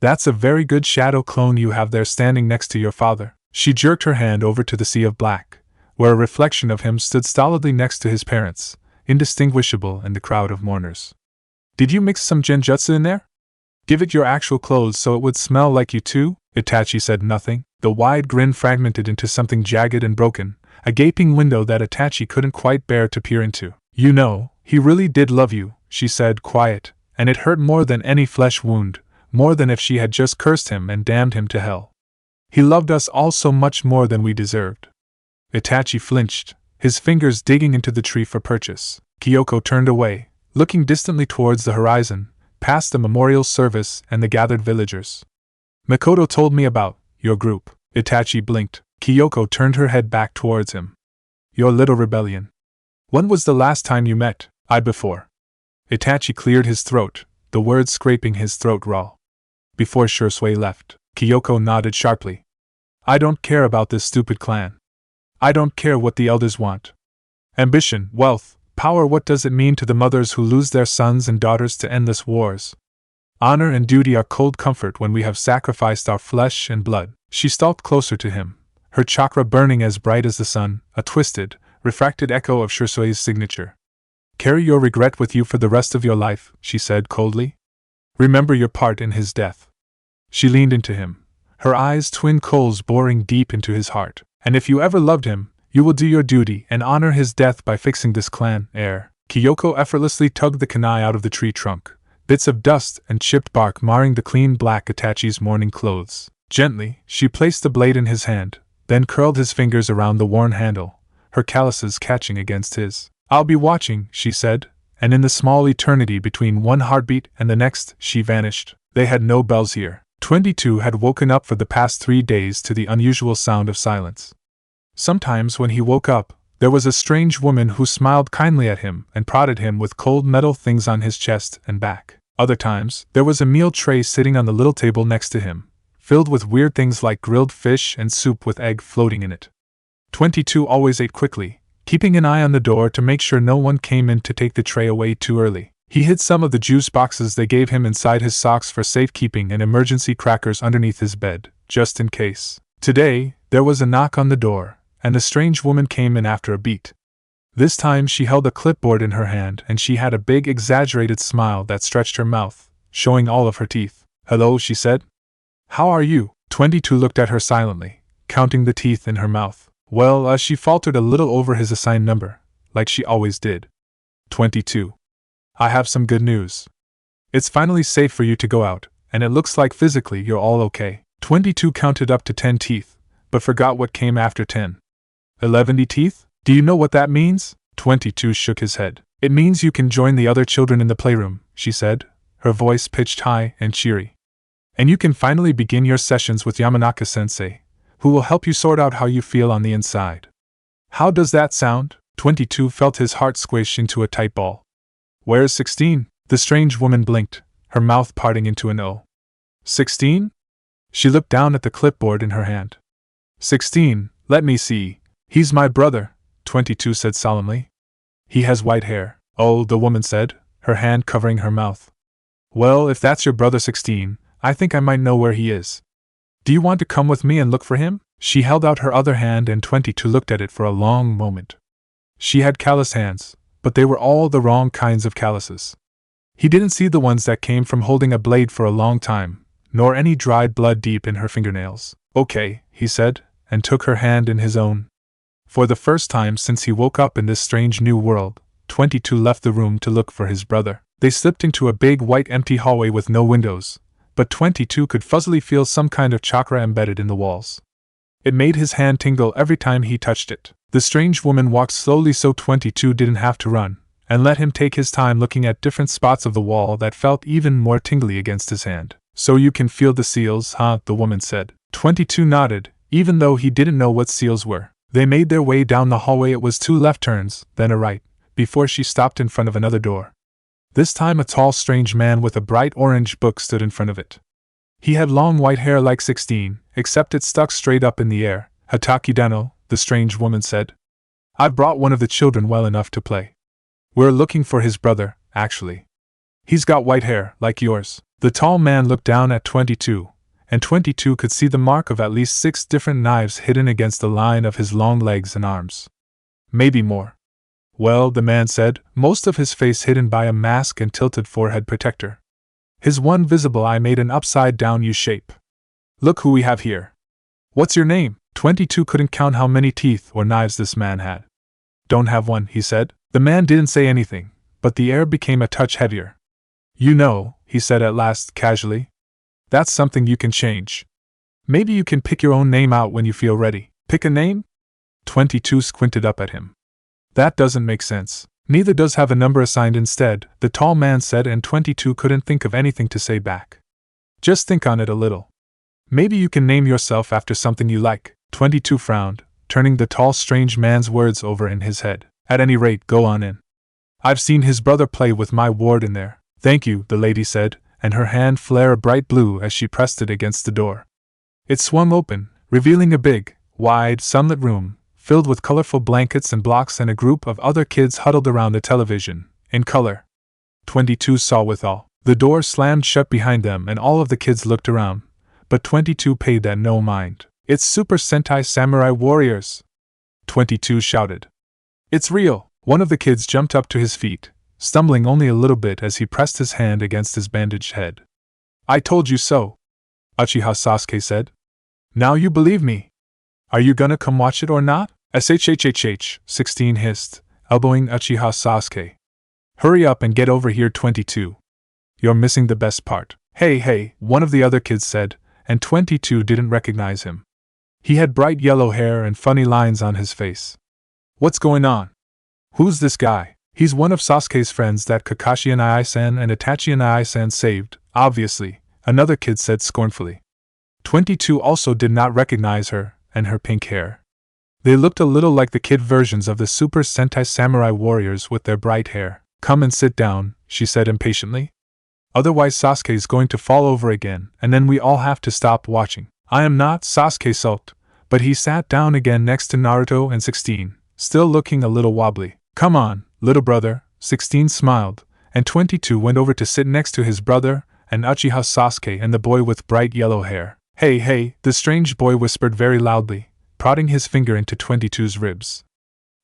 That's a very good shadow clone you have there standing next to your father. She jerked her hand over to the sea of black, where a reflection of him stood stolidly next to his parents, indistinguishable in the crowd of mourners. Did you mix some genjutsu in there? Give it your actual clothes so it would smell like you too? Itachi said nothing. The wide grin fragmented into something jagged and broken, a gaping window that Itachi couldn't quite bear to peer into. You know, he really did love you, she said, quiet, and it hurt more than any flesh wound, more than if she had just cursed him and damned him to hell. He loved us all so much more than we deserved. Itachi flinched, his fingers digging into the tree for purchase. Kyoko turned away, looking distantly towards the horizon, past the memorial service and the gathered villagers. Makoto told me about your group. Itachi blinked. Kyoko turned her head back towards him. Your little rebellion. When was the last time you met? Before. Itachi cleared his throat, the words scraping his throat raw. Before Shursui left. Kyoko nodded sharply. I don't care about this stupid clan. I don't care what the elders want. Ambition, wealth, power, what does it mean to the mothers who lose their sons and daughters to endless wars? Honor and duty are cold comfort when we have sacrificed our flesh and blood. She stalked closer to him, her chakra burning as bright as the sun, a twisted, refracted echo of Shursui's signature. Carry your regret with you for the rest of your life, she said coldly. Remember your part in his death. She leaned into him, her eyes twin coals boring deep into his heart. And if you ever loved him, you will do your duty and honor his death by fixing this clan heir. Kyoko effortlessly tugged the kunai out of the tree trunk, bits of dust and chipped bark marring the clean black Itachi's mourning clothes. Gently, she placed the blade in his hand, then curled his fingers around the worn handle, her calluses catching against his. I'll be watching, she said, and in the small eternity between one heartbeat and the next, she vanished. They had no bells here. 22 had woken up for the past 3 days to the unusual sound of silence. Sometimes when he woke up, there was a strange woman who smiled kindly at him and prodded him with cold metal things on his chest and back. Other times, there was a meal tray sitting on the little table next to him, filled with weird things like grilled fish and soup with egg floating in it. 22 always ate quickly, keeping an eye on the door to make sure no one came in to take the tray away too early. He hid some of the juice boxes they gave him inside his socks for safekeeping and emergency crackers underneath his bed, just in case. Today, there was a knock on the door, and the strange woman came in after a beat. This time she held a clipboard in her hand and she had a big exaggerated smile that stretched her mouth, showing all of her teeth. Hello, she said. How are you? 22 looked at her silently, counting the teeth in her mouth. Well, she faltered a little over his assigned number, like she always did. 22. I have some good news. It's finally safe for you to go out, and it looks like physically you're all okay. 22 counted up to 10 teeth, but forgot what came after 10. 11 teeth? Do you know what that means? 22 shook his head. It means you can join the other children in the playroom, she said, her voice pitched high and cheery. And you can finally begin your sessions with Yamanaka-sensei, who will help you sort out how you feel on the inside. How does that sound? 22 felt his heart squish into a tight ball. Where's 16? The strange woman blinked, her mouth parting into an O. 16? She looked down at the clipboard in her hand. 16, let me see. He's my brother, 22 said solemnly. He has white hair. Oh, the woman said, her hand covering her mouth. Well, if that's your brother 16, I think I might know where he is. Do you want to come with me and look for him? She held out her other hand and 22 looked at it for a long moment. She had callous hands, but they were all the wrong kinds of calluses. He didn't see the ones that came from holding a blade for a long time, nor any dried blood deep in her fingernails. Okay, he said, and took her hand in his own. For the first time since he woke up in this strange new world, 22 left the room to look for his brother. They slipped into a big white empty hallway with no windows, but 22 could fuzzily feel some kind of chakra embedded in the walls. It made his hand tingle every time he touched it. The strange woman walked slowly so 22 didn't have to run, and let him take his time looking at different spots of the wall that felt even more tingly against his hand. So you can feel the seals, huh? The woman said. 22 nodded, even though he didn't know what seals were. They made their way down the hallway. It was 2 left turns, then a right, before she stopped in front of another door. This time a tall strange man with a bright orange book stood in front of it. He had long white hair like 16, except it stuck straight up in the air. Hataki Dano, the strange woman said. I've brought one of the children well enough to play. We're looking for his brother, actually. He's got white hair, like yours. The tall man looked down at 22, and 22 could see the mark of at least 6 different knives hidden against the line of his long legs and arms. Maybe more. Well, the man said, most of his face hidden by a mask and tilted forehead protector. His one visible eye made an upside-down U shape. Look who we have here. What's your name? 22 couldn't count how many teeth or knives this man had. Don't have one, he said. The man didn't say anything, but the air became a touch heavier. You know, he said at last, casually. That's something you can change. Maybe you can pick your own name out when you feel ready. Pick a name? 22 squinted up at him. That doesn't make sense. Neither does have a number assigned instead, the tall man said, and 22 couldn't think of anything to say back. Just think on it a little. Maybe you can name yourself after something you like. 22 frowned, turning the tall strange man's words over in his head. At any rate, go on in. I've seen his brother play with my ward in there. Thank you, the lady said, and her hand flared a bright blue as she pressed it against the door. It swung open, revealing a big, wide, sunlit room, filled with colorful blankets and blocks and a group of other kids huddled around the television, in color. 22 saw withal. The door slammed shut behind them and all of the kids looked around, but 22 paid that no mind. It's Super Sentai Samurai Warriors! 22 shouted. It's real! One of the kids jumped up to his feet, stumbling only a little bit as he pressed his hand against his bandaged head. I told you so! Uchiha Sasuke said. Now you believe me! Are you gonna come watch it or not? SHHHH, 16 hissed, elbowing Uchiha Sasuke. Hurry up and get over here, 22. You're missing the best part. Hey, one of the other kids said, and 22 didn't recognize him. He had bright yellow hair and funny lines on his face. What's going on? Who's this guy? He's one of Sasuke's friends that Kakashi and Aiha-san and Itachi and Aiha-san saved, obviously, another kid said scornfully. 22 also did not recognize her, and her pink hair. They looked a little like the kid versions of the Super Sentai Samurai Warriors with their bright hair. Come and sit down, she said impatiently. Otherwise Sasuke's going to fall over again, and then we all have to stop watching. I am not, Sasuke sulked, but he sat down again next to Naruto and 16, still looking a little wobbly. Come on, little brother, 16 smiled, and 22 went over to sit next to his brother, and Uchiha Sasuke and the boy with bright yellow hair. Hey, the strange boy whispered very loudly, prodding his finger into 22's ribs.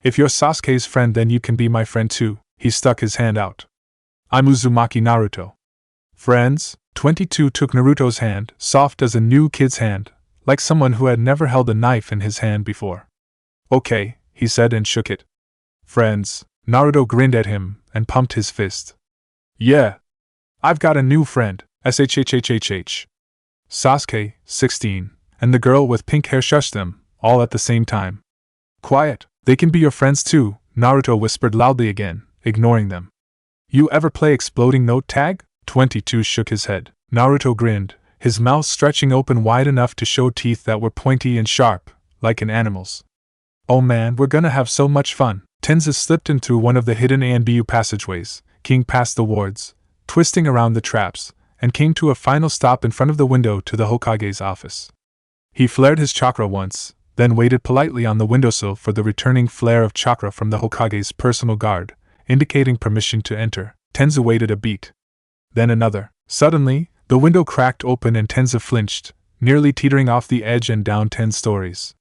If you're Sasuke's friend then you can be my friend too. He stuck his hand out. I'm Uzumaki Naruto. Friends? 22 took Naruto's hand, soft as a new kid's hand, like someone who had never held a knife in his hand before. Okay, he said and shook it. Friends? Naruto grinned at him and pumped his fist. Yeah. I've got a new friend, SHHHHH. Sasuke, 16, and the girl with pink hair shushed them, all at the same time. Quiet, they can be your friends too, Naruto whispered loudly again, ignoring them. You ever play exploding note tag? 22 shook his head. Naruto grinned, his mouth stretching open wide enough to show teeth that were pointy and sharp, like an animal's. Oh man, we're gonna have so much fun. Tenza slipped in through one of the hidden ANBU passageways, King past the wards, twisting around the traps, and came to a final stop in front of the window to the Hokage's office. He flared his chakra once, then waited politely on the windowsill for the returning flare of chakra from the Hokage's personal guard, indicating permission to enter. Tenza waited a beat. Then another. Suddenly, the window cracked open and Tenza flinched, nearly teetering off the edge and down 10 stories.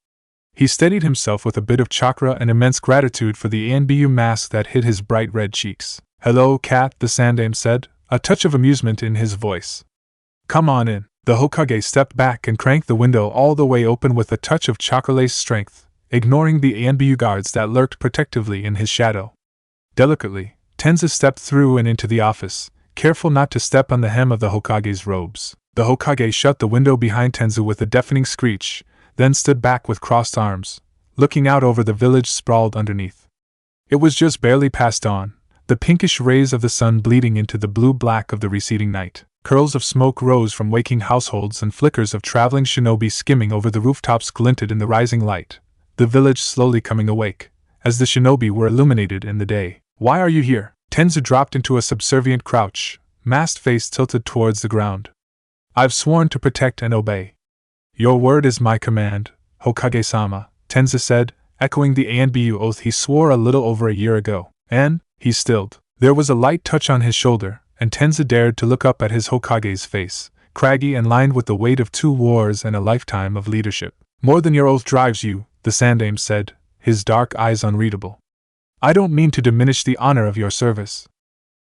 He steadied himself with a bit of chakra and immense gratitude for the ANBU mask that hid his bright red cheeks. Hello, cat, the Sandame said, a touch of amusement in his voice. Come on in. The Hokage stepped back and cranked the window all the way open with a touch of chakra-laced strength, ignoring the ANBU guards that lurked protectively in his shadow. Delicately, Tenza stepped through and into the office, careful not to step on the hem of the Hokage's robes. The Hokage shut the window behind Tenza with a deafening screech, then stood back with crossed arms, looking out over the village sprawled underneath. It was just barely past dawn, the pinkish rays of the sun bleeding into the blue-black of the receding night. Curls of smoke rose from waking households and flickers of traveling shinobi skimming over the rooftops glinted in the rising light, the village slowly coming awake, as the shinobi were illuminated in the day. Why are you here? Tenza dropped into a subservient crouch, masked face tilted towards the ground. I've sworn to protect and obey. Your word is my command, Hokage-sama, Tenza said, echoing the ANBU oath he swore a little over a year ago. And, he stilled. There was a light touch on his shoulder, and Tenza dared to look up at his Hokage's face, craggy and lined with the weight of 2 wars and a lifetime of leadership. More than your oath drives you, the Sandame said, his dark eyes unreadable. I don't mean to diminish the honor of your service.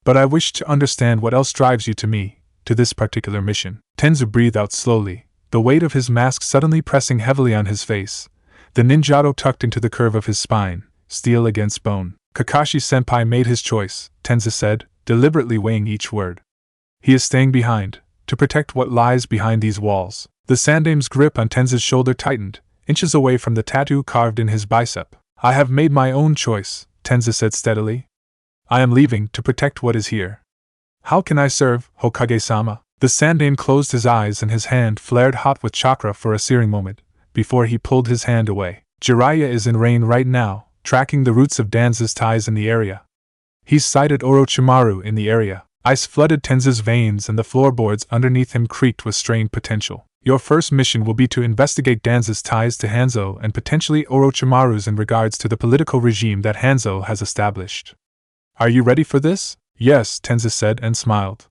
But I wish to understand what else drives you to me, to this particular mission. Tenza breathed out slowly, the weight of his mask suddenly pressing heavily on his face, the ninjato tucked into the curve of his spine, steel against bone. Kakashi-senpai made his choice, Tenza said, deliberately weighing each word. He is staying behind, to protect what lies behind these walls. The Sandame's grip on Tenza's shoulder tightened, inches away from the tattoo carved in his bicep. I have made my own choice, Tenza said steadily. I am leaving to protect what is here. How can I serve, Hokage-sama? The Sandame closed his eyes and his hand flared hot with chakra for a searing moment, before he pulled his hand away. Jiraiya is in rain right now, tracking the roots of Danzo's ties in the area. He's sighted Orochimaru in the area. Ice flooded Tenza's veins and the floorboards underneath him creaked with strained potential. Your first mission will be to investigate Danzo's ties to Hanzo and potentially Orochimaru's in regards to the political regime that Hanzo has established. Are you ready for this? Yes, Tenza said and smiled.